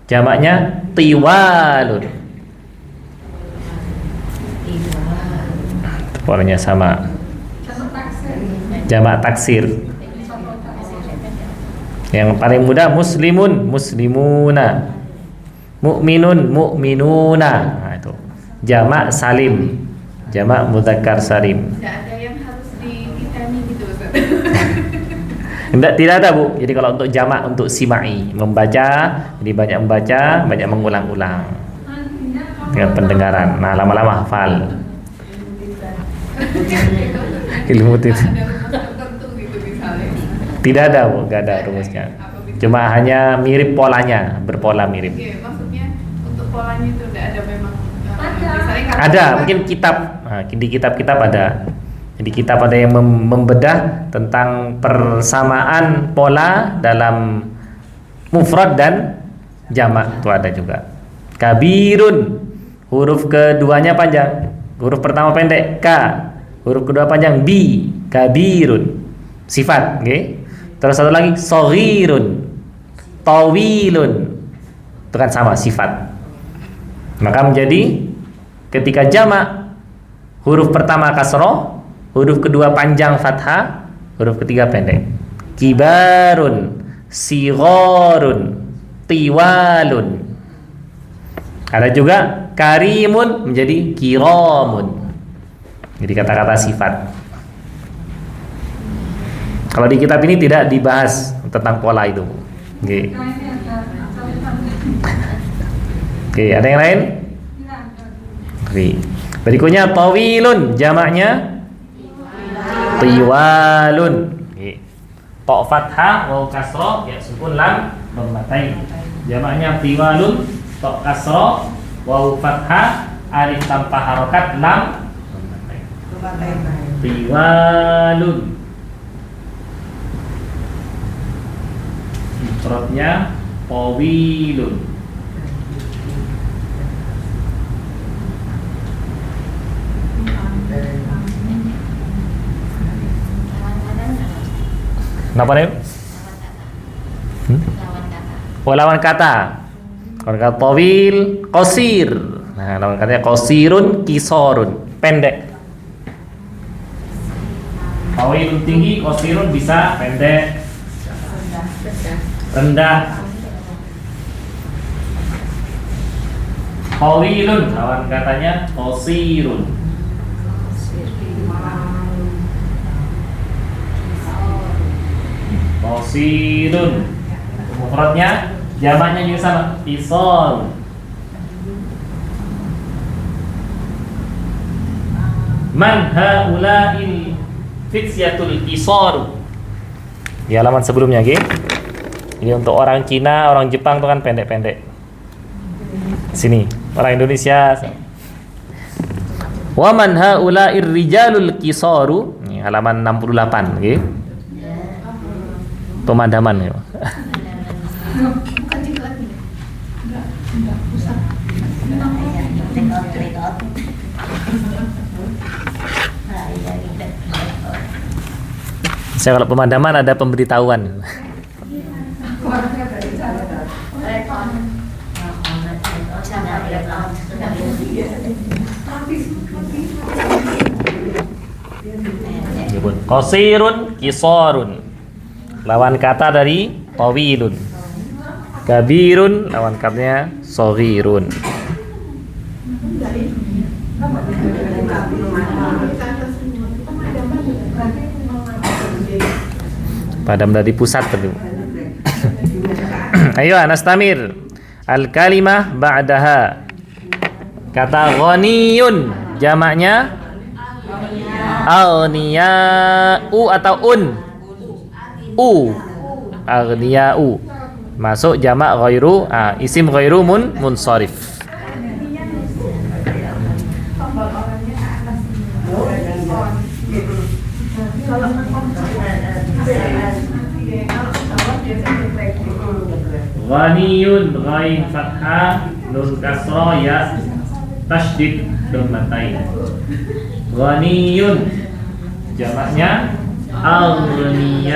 Jamaknya tiwalun. Polanya sama. Jamak taksir. Yang paling mudah muslimun, muslimuna. Mukminun, mukminuna. Nah, itu. Jamak salim. Jamak mudzakkar salim. Tidak ada yang harus dititani gitu Ustaz. Tidak ada Bu. Jadi kalau untuk jamak, untuk simai, membaca, jadi banyak membaca, banyak mengulang-ulang dengan pendengaran. Nah, lama-lama hafal. Ilmu itu Tertentu gitu misalnya. tidak ada Bu, nggak ada rumusnya. Cuma hanya mirip polanya, berpola mirip. Iya, maksudnya untuk polanya itu tidak ada memang. Misalnya Ada, mungkin kitab. Nah, di kitab-kitab ada. Jadi kitab ada yang membedah tentang persamaan pola dalam mufrad dan jamak, itu ada juga. Kabirun, huruf keduanya panjang, huruf pertama pendek K, huruf kedua panjang B, kabirun, sifat, okay? Terus satu lagi shaghirun, tawilun, itu kan sama sifat. Maka menjadi ketika jamak, huruf pertama kasroh, huruf kedua panjang fathah, huruf ketiga pendek. Kibarun, sigharun, tiwalun. Ada juga karimun menjadi kiramun. Jadi kata-kata sifat. Kalau di kitab ini tidak dibahas tentang pola itu. Oke. Oke, ada yang lain? Oke. Berikutnya tawilun, jamaknya tiwalun. Oke. Ta fathah, waw kasrah, ya sukun lam dhammatain. Jamaknya tiwalun, ta kasrah, waw fathah, alif tanpa harokat, lam dhammatain. Tiwalun. Mufradnya tawilun. Kenapa nih? Lawan kata. Kalau kata tawil, qasir. Nah, lawan katanya qasirun, kisarun, pendek. Tawilun tinggi, qasirun bisa pendek, rendah. Tawilun lawan katanya qasirun. Qasirun. Mufradnya, jamaknya juga sama, qisar. Man haula'il fityatul qisar. Di halaman sebelumnya, oke? Jadi untuk orang Cina, orang Jepang itu kan pendek-pendek. Sini, orang Indonesia. Wa man haula'ir rijalul qisaru. Ini halaman 68, oke? Pemadaman ya. Saya kalau pemadaman ada pemberitahuan. Qasirun, qisarun. Lawan kata dari tawilun. Kabirun lawan katanya shaghirun. Padam dari pusat tadi. Ayo Anastamir. Al-kalimah ba'daha. Kata ghaniyun jamaknya aghniya'u atau un? Aghniya'u. Masuk jamak ghairu, isim ghairu munsharif. Ghaniyun ghain fathah nun kasra ya tasydid dhammatain. Ghaniyun jamaknya aghniya'u.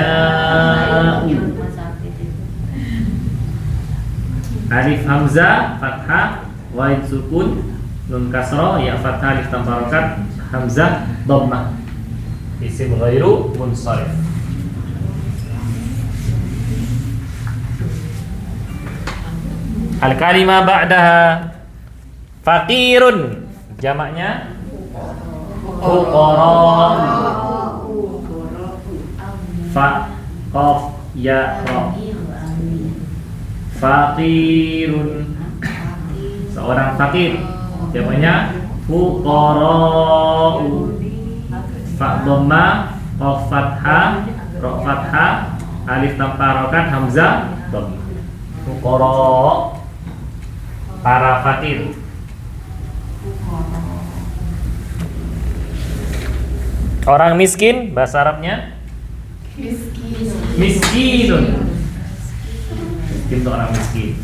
Alif hamzah fathah ghain sukun nun kasra ya fathah alif tanpa harakat hamzah dhammah. Isim ghairu munsharif. Al-kalimah ba'daha faqirun jamaknya fuqara. Fa qaf ya ra. Faqirun seorang fakir jamaknya fuqara. Fa dhamma qaf fathah ra fathah alif tanpa harakat hamzah dhammah. Fuqara para fakir. Orang miskin bahasa Arabnya miskinun. Miskin untuk orang miskin.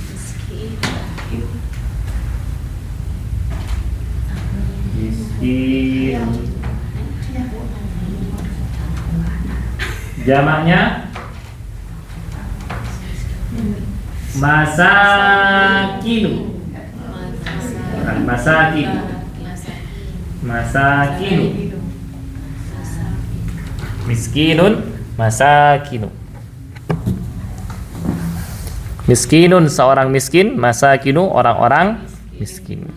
Miskin. Jamaknya masakinu. Masakin. Masakinu. Miskinun masakinu. Miskinun seorang miskin, masakinu orang-orang miskin.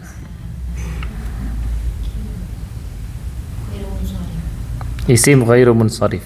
Isim ghairu munsharif.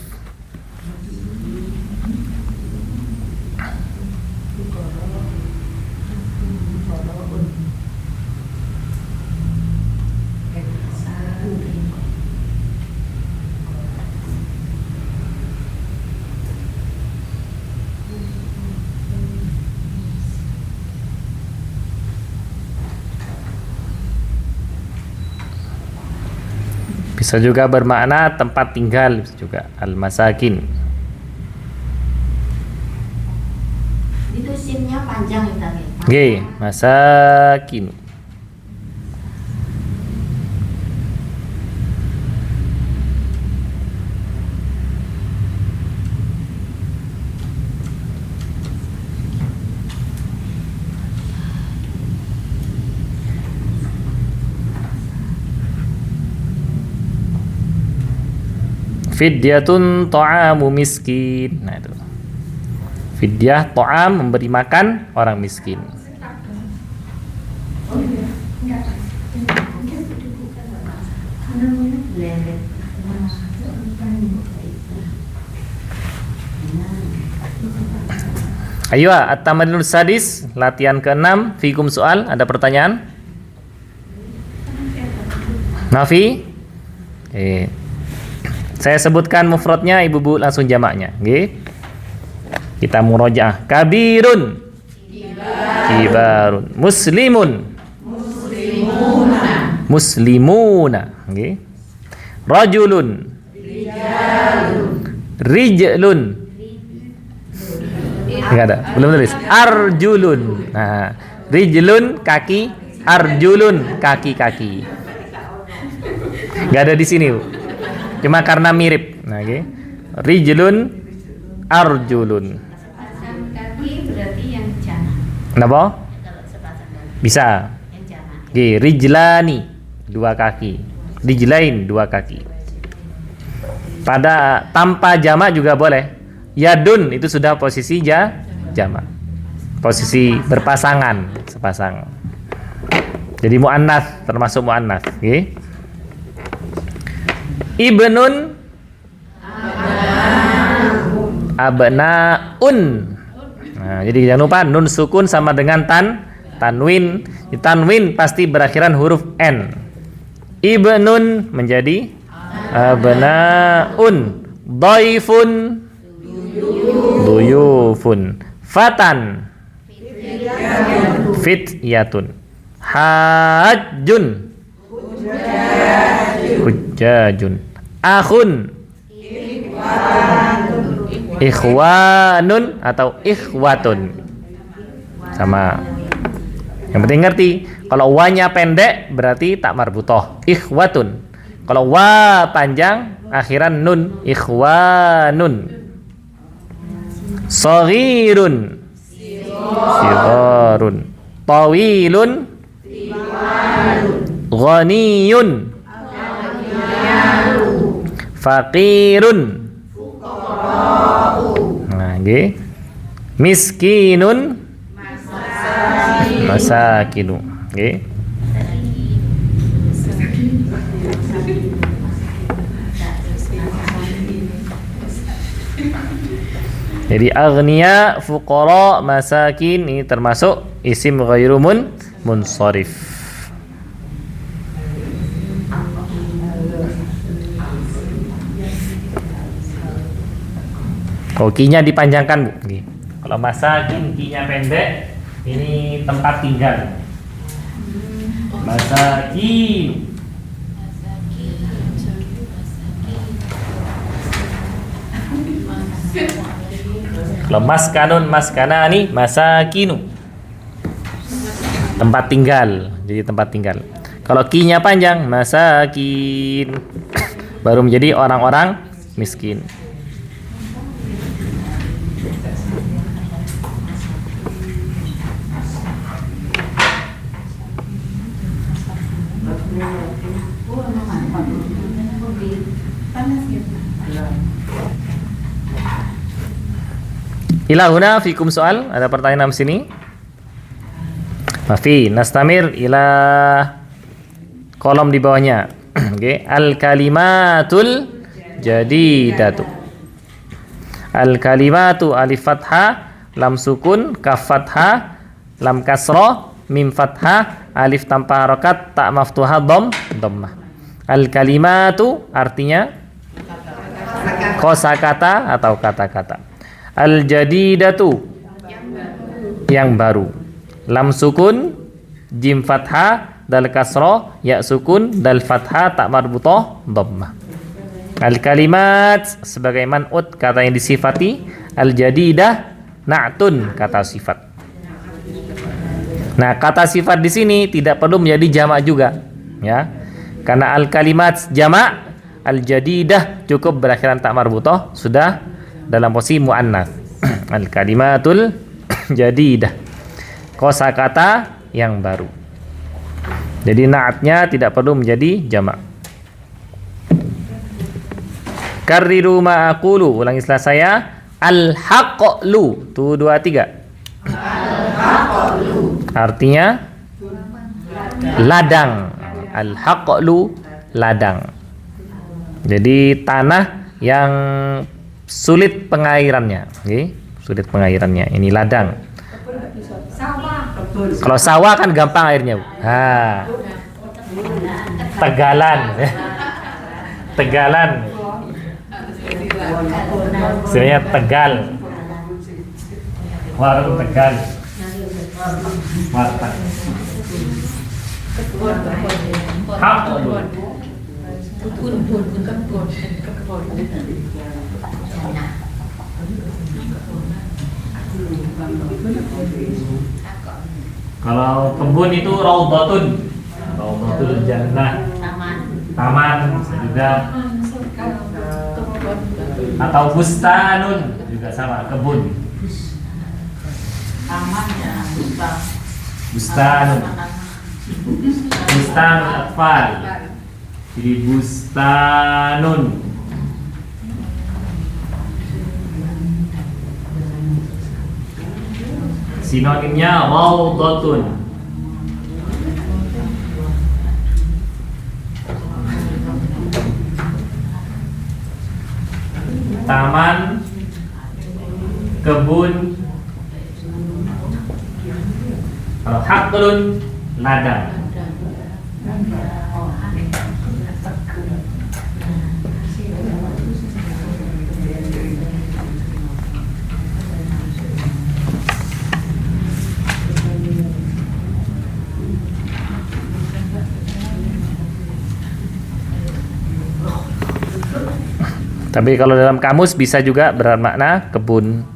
Bisa juga bermakna tempat tinggal juga al-masakin. Itu simnya panjang ya tadi. Oke, masakin. Fidyatun ta'amu miskin. Nah itu. Fidyah ta'am memberi makan orang miskin. Ayo, at-tamarinus sadis, latihan ke-6, fikum soal, ada pertanyaan? Nafi? Saya sebutkan mufradnya, ibu-bu langsung jamaknya. Okay. Kita murojaah. Kabirun. Kibarun. Muslimun. Muslimuna. Okay. Rajulun. Rijlun. Enggak ada, belum tulis. Arjulun. Nah, rijlun kaki, arjulun kaki-kaki. Enggak ada di sini, Bu. Cuma karena mirip. Nah, okay. Rijlun, arjulun. Sepasang kaki berarti yang jana. Kenapa? Kalau sepasang kaki Bisa. yang jana. Rijlani, dua kaki. Rijlain, dua kaki. Pada tanpa jamak juga boleh. Yadun itu sudah posisi jamak. Posisi berpasangan, sepasang. Jadi muannats, termasuk muannats, nggih. Ibnun, abnaun. Nah, jadi jangan lupa nun sukun sama dengan tanwin. Tanwin pasti berakhiran huruf n. Ibnun menjadi abnaun. Dhaifun, duyufun. Fatan, fityatun. Hajjun, hujjajun. Akhun, ikhwanun atau ikhwatun. Sama. Yang penting ngerti, kalau wa-nya pendek berarti tak marbutoh, ikhwatun. Kalau wa panjang akhiran nun, ikhwanun. Shaghirun, sigharun. Tawilun, ghaniyun. Faqirun. Nah, nggih. Miskinun, masakinu. Nggih. Jadi aghnia, fuqara, masakin ini termasuk isim ghairu munsharif. Kinya dipanjangkan, Bu. Kalau masakin kinya pendek, ini tempat tinggal. Masakin. Kalau maskanun, maskanani, masakinu. Tempat tinggal, jadi tempat tinggal. Kalau kinya panjang, masakin. Baru menjadi orang-orang miskin. Ilahuna fikum soal. Ada pertanyaan di sini? Mafi. Nastamir ila kolom di bawahnya. Okay. Al kalimatul jadidatu. Al kalimatu alif fathah, lam sukun, kaf fathah, lam kasroh, mim fathah, alif tanpa harokat, tak maftuhah, dhammah. Al kalimatu artinya kosakata atau kata-kata. Al-jadidatu yang baru. Lam sukun, jim fathah, dal kasroh, ya sukun, dal fathah, tak marbutoh, dhammah. Al-kalimat sebagai man'ut, kata yang disifati. Al-jadidah na'tun, kata sifat. Nah, kata sifat di sini tidak perlu menjadi jamak juga, ya. Karena al-kalimat jamak, al-jadidah cukup berakhiran tak marbutoh, sudah dalam posisi muannats. Al-kalimatul jadidah, kosakata yang baru. Jadi na'atnya tidak perlu menjadi jamak. Karriru ma'aqulu, ulangi setelah saya. Al-haqqlu, 1 2 3. Al-haqqlu artinya ladang. Al-haqqlu ladang. Jadi tanah yang sulit pengairannya, okay? Sulit pengairannya. Ini ladang. Kalau sawah kan gampang airnya, Bu. Tegalan, tegalan. Sebenarnya Tegal. Warung Tegal. Warteg. Hakul. Kalau kebun itu raudhatun, raudhatul jannah, taman juga, atau bustanun juga sama, kebun. Taman ya, Bustanun. Bustan atfal. Jadi bustanun. Sinonimnya raudhatun. Taman, kebun. Kalau haqlun, ladang. Tapi kalau dalam kamus bisa juga bermakna kebun.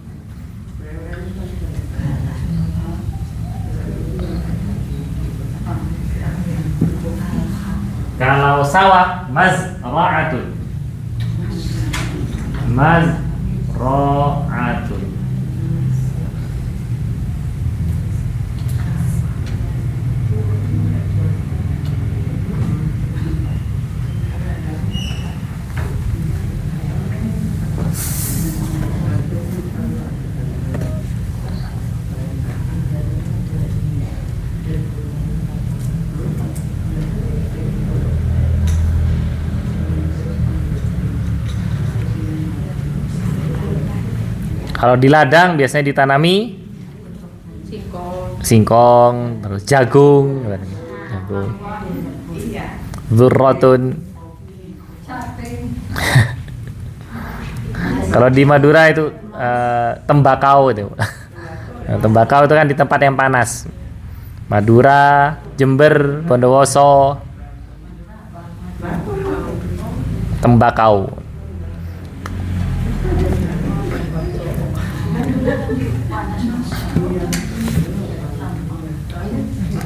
Kalau sawah, mazra'atun. Mazra'atun. Kalau di ladang biasanya ditanami singkong, terus jagung, dzurratun. Kalau di Madura itu tembakau itu. Tembakau itu kan di tempat yang panas. Madura, Jember, Bondowoso, tembakau.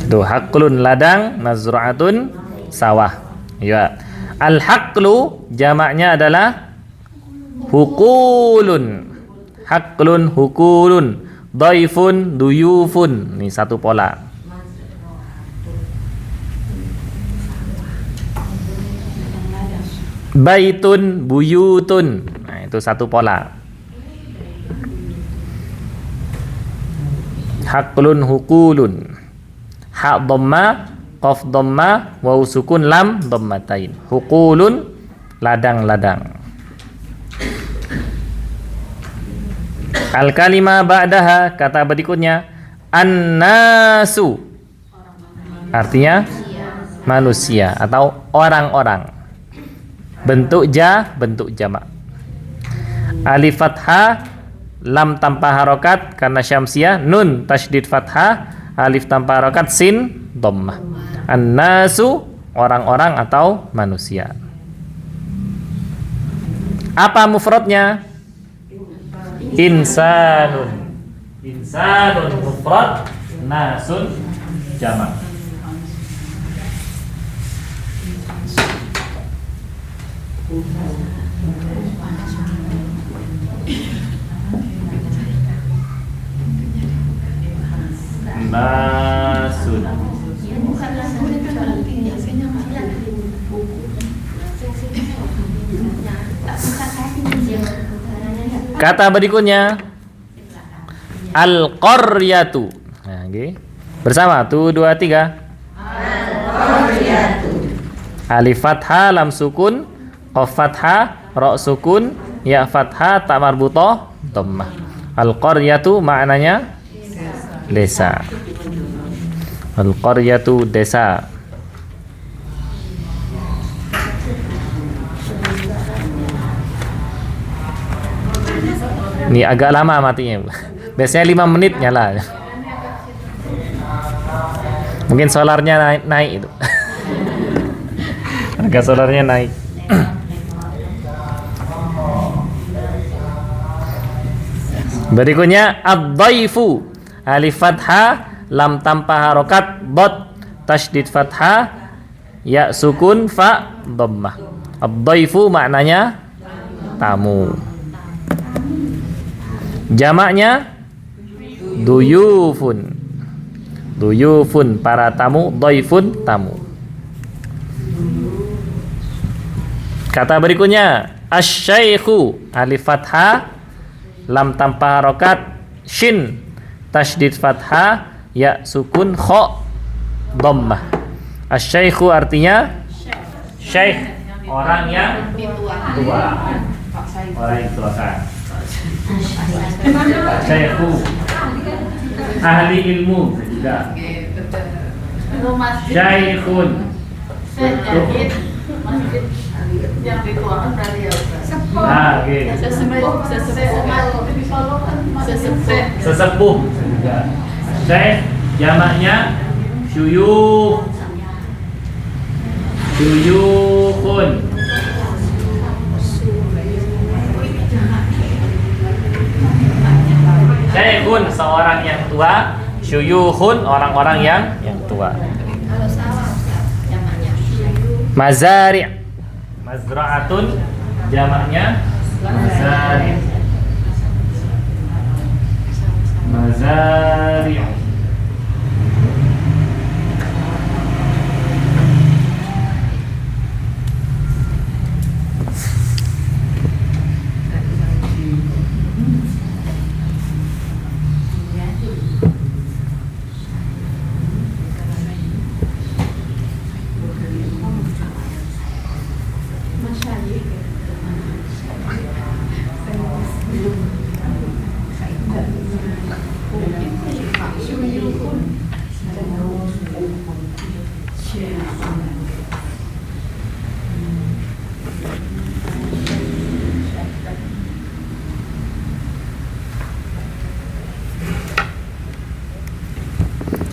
Tuh, haqlun ladang, mazra'atun sawah. Ya. Al-haqlu jamaknya adalah hukulun. Haqlun, hukulun, dhaifun, duyufun. Ini satu pola. Baitun, buyutun. Nah, itu satu pola. Haqlun, hukulun. Ha dhamma, qaf dhamma, waw sukun, lam dhammatain. Hukulun, ladang-ladang. Al kalimah ba'daha, kata berikutnya an-nasu. Artinya manusia atau orang-orang. Bentuk bentuk jamak. Alif fathah, lam tanpa harokat karena syamsiah, nun tasydid fathah, alif tanpa harokat, sin dhammah. An-nasu, orang-orang atau manusia. Apa mufradnya? Insanun. Insanun mufrad, nasun jamak. Nasun. Kata berikutnya al-qaryatu. Nah, okay. Bersama 1 2 3. Al-qaryatu. Alif fathah, lam sukun, qaf fathah, ra sukun, ya fathah, ta marbutah, dhammah. Al-qaryatu maknanya desa. Al-qaryatu desa. Ini agak lama matinya. Biasanya 5 menit nyala. Mungkin solarnya naik itu. Harga solarnya naik. Berikutnya ad-dhaifu. Alif fathah, lam tanpa harokat, dot tasydid fathah, ya sukun, fa dhammah. Ad-dhaifu maknanya tamu. Jamaknya duyufun. Duyufun para tamu, dhaifun tamu. Kata berikutnya asy-syaikhu alif fathah lam tanpa harokat shin tasydid fathah ya sukun kha dhammah. Asy-syaikhu artinya syekh, orang yang tua. Orang yang tua kan. Syaikhu ahli ilmu juga. Syaikhun yang dituakan dari sesepuh juga. Syekh jamaknya syuyukh, syuyukhun. Syekhun seorang yang tua, syuyukhun orang-orang yang tua. Kalau sawah jamaknya Mazari' mazra'atun jamaknya mazari'. Mazari'.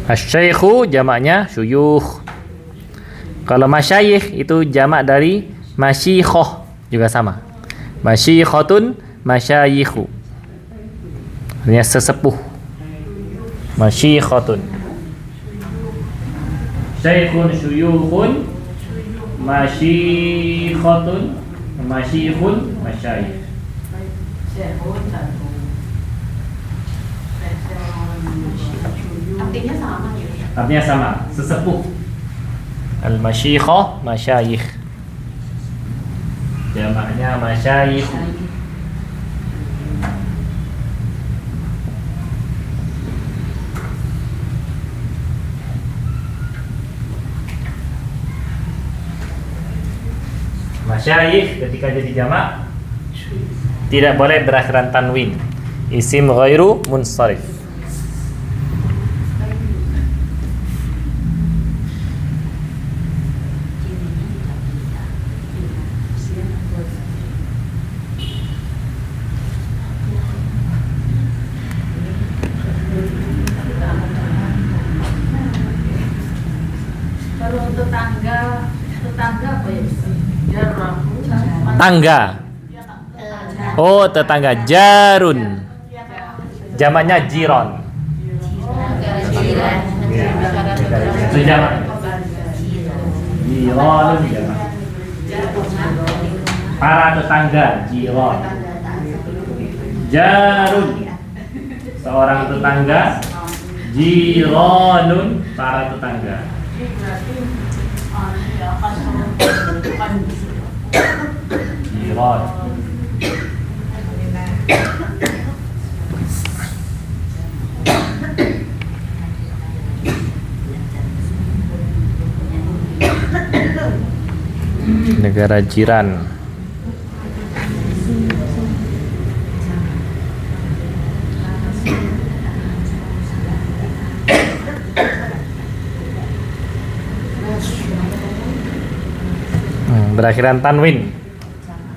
Asy-syaikhu jamaknya syuyukh. Kalau masyayikh itu jamak dari masyikhah, juga sama. Masyikhatun, masyayikhu. Artinya sesepuh. Masyikhatun. Syaikhun, syuyukhun, masyikhatun, masyikhun, masyayikh. artinya sama ya. Artinya sama, sesepuh. Al-masyikhah, masyayikh. Jamaknya masyayikh. Masyayikh ketika jadi jamak tidak boleh berakhiran tanwin. Isim ghairu munsharif. Kalau tetangga apa ya? Tangga. Oh, tetangga. Jarun. Jamaknya jiron. Itu jamak. Jiron jamak. Para tetangga, jiron. Jarun. Seorang tetangga. Jironun, para tetangga. Jiron. Negara jiran. Berakhiran tanwin.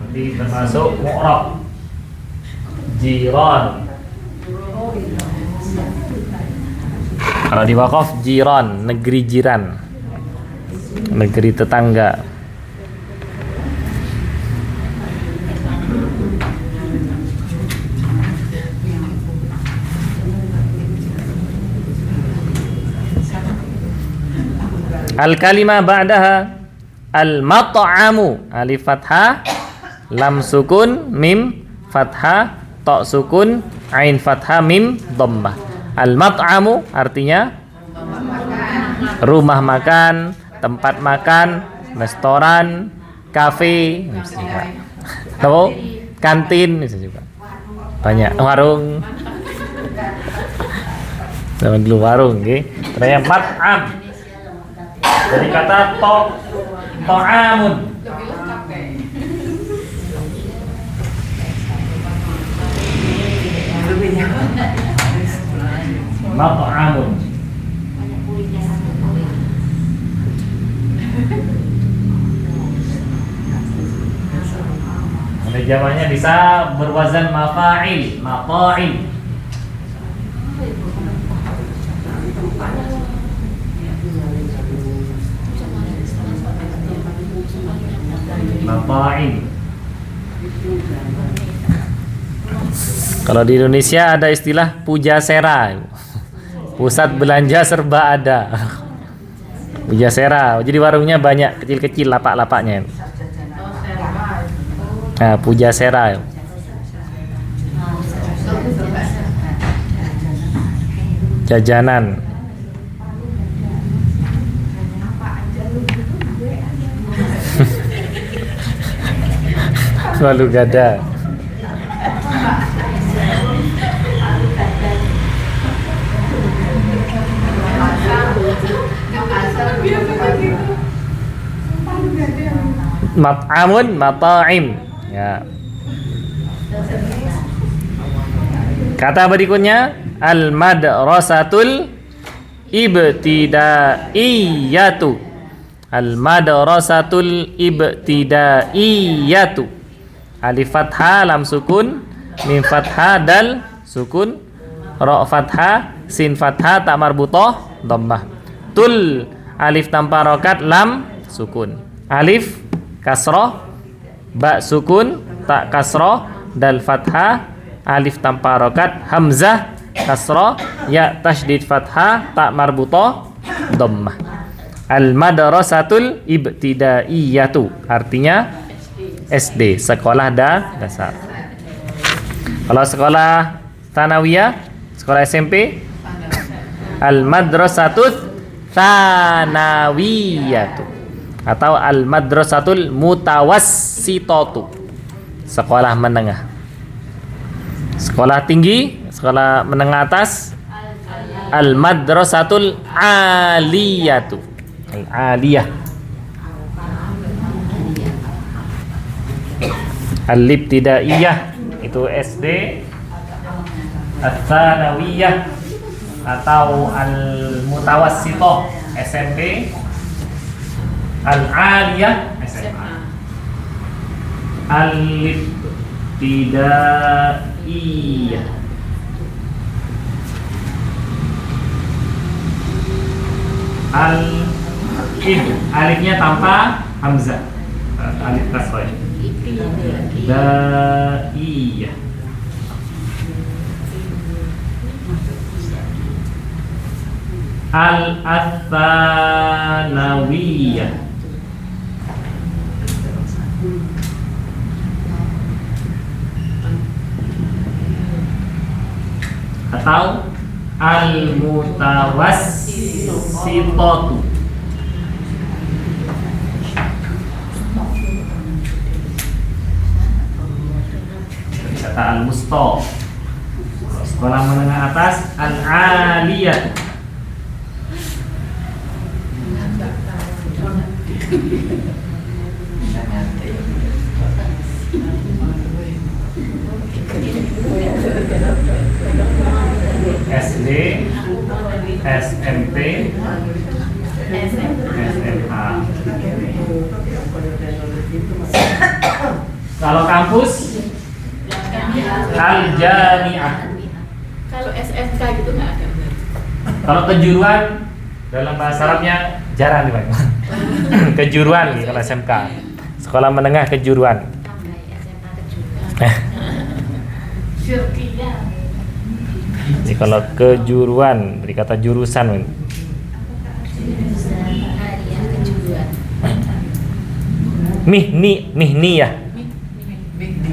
Nanti termasuk mu'rab. Jiran. Kalau di wakaf jiran, negeri jiran. Negeri tetangga. Al-kalimah ba'daha al-mat'amu, alif fathah, lam sukun, mim fathah, ta sukun, ain fathah, mim dhammah. Al-mat'amu artinya Rumah makan, tempat makan, restoran, kafe, bisa juga. Tahu? Kantin bisa juga. Banyak warung. Zaman dulu warung, nggih. Terus mat'am. Dari kata to'amun. Lebih lengkap kayak. Mat'amun. Ada jawabannya bisa berwazan mafa'il, mafa'il. Mafa'il. Kalau di Indonesia ada istilah pujasera. Pusat belanja serba ada. Pujasera. Jadi warungnya banyak, kecil-kecil lapak-lapaknya. Nah, pujasera. Jajanan. Lalu gada. Mat'amun, mata'im. Ya. Kata berikutnya al-madrasatul ibtidaiyatu. Al-madrasatul ibtidaiyatu. Alif fathah, lam sukun, mim fathah, dal sukun, ra fathah, sin fathah, ta marbutah, dhammah. Tul, alif tanpa rokat, lam sukun. Alif kasrah, ba sukun, ta kasrah, dal fathah, alif tanpa rokat, hamzah kasrah, ya tasydid fathah, ta marbutah, dhammah. Al-madrasatul ibtidaiyatu artinya SD, sekolah dasar. Kalau sekolah tsanawiyah, sekolah SMP, al-madrasatut tsanawiyatu atau al-madrasatul mutawassitatu, sekolah menengah. Sekolah tinggi, sekolah menengah atas, al-madrasatul aliyatu, al-aliyah. Al-ibtidaiyah itu SD, Al-tsanawiyah atau al-mutawassithah SMP, al-aliyah SMA. Al-ibtidaiyah alifnya tanpa hamzah, alif kasrah. Ibtidaiyah. Al-tsanawiyah atau al-mutawassithatu. Kata al-musta, sekolah menengah atas, al-aliyah. SD, SMP, SMA. Kalau kampus, al-jami'ah. Kalau SMK gitu nggak ada. Kalau kejuruan dalam bahasa Arabnya jarang nih Pak. Kejuruan nih kalau SMK. Sekolah menengah kejuruan. Syirkiyah. Jadi kalau kejuruan dari kata jurusan. Mihniyah.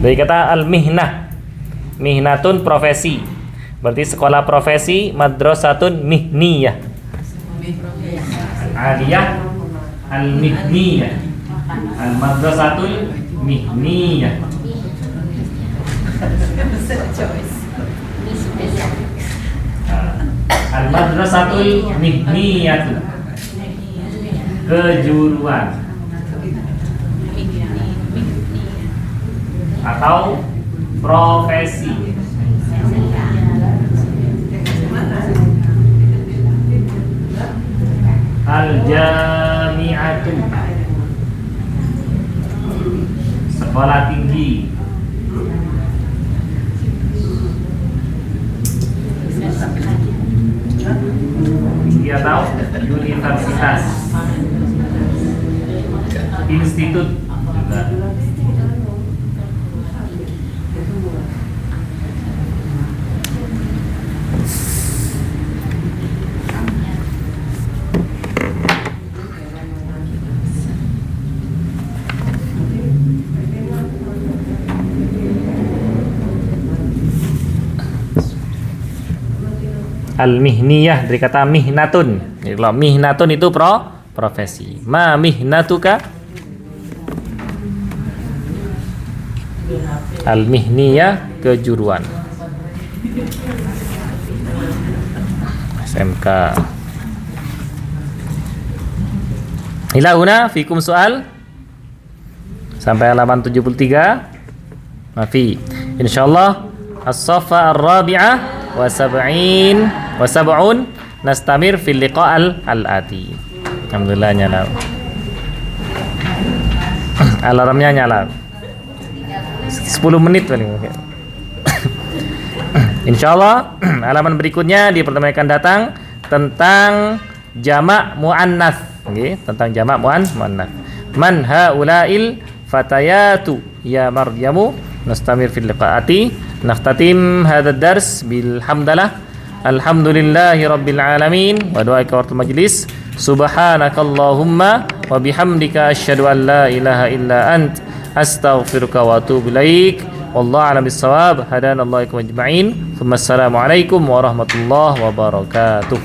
Dari kata al-mihnah. Mihnatun profesi. Berarti sekolah profesi, madrasatun mihniyah. aliyah, al-mihniyah. Al-madrasatul mihniyah. Al-madrasatul mihniyah, kejuruan atau profesi. Al-jami'atu, sekolah tinggi. Tinggi atau universitas. Institut juga. Al-mihniyah dari kata mihnatun. Jadi kalau mihnatun itu profesi. Ma mihnatuka? Al-mihniyah, kejuruan. SMK. Ila huna fikum soal sampai halaman 73. Mafi. Insyaallah as-safa ar-rabi'ah wa sab'un nastamir fil liqa' al-ati. Alhamdulillah nyala. Alarmnya nyala. 10 menit paling mungkin. Insyaallah halaman berikutnya di pertemuan akan datang tentang jamak muannats, nggih, tentang jamak muannats. Man haula'il fatayatu ya Maryamu, nastamir fil liqa'ati. Nakhtatim hadzal dars bil hamdalah. Alhamdulillahi rabbil alamin wa doa kawartul majlis. Subhanakallahumma wa bihamdika asyhadu an la ilaha illa ant astaghfiruka wa atubu ilaik. Wallahu a'lam bissawab. Hadanallahu ajma'in. Assalamualaikum warahmatullahi wabarakatuh.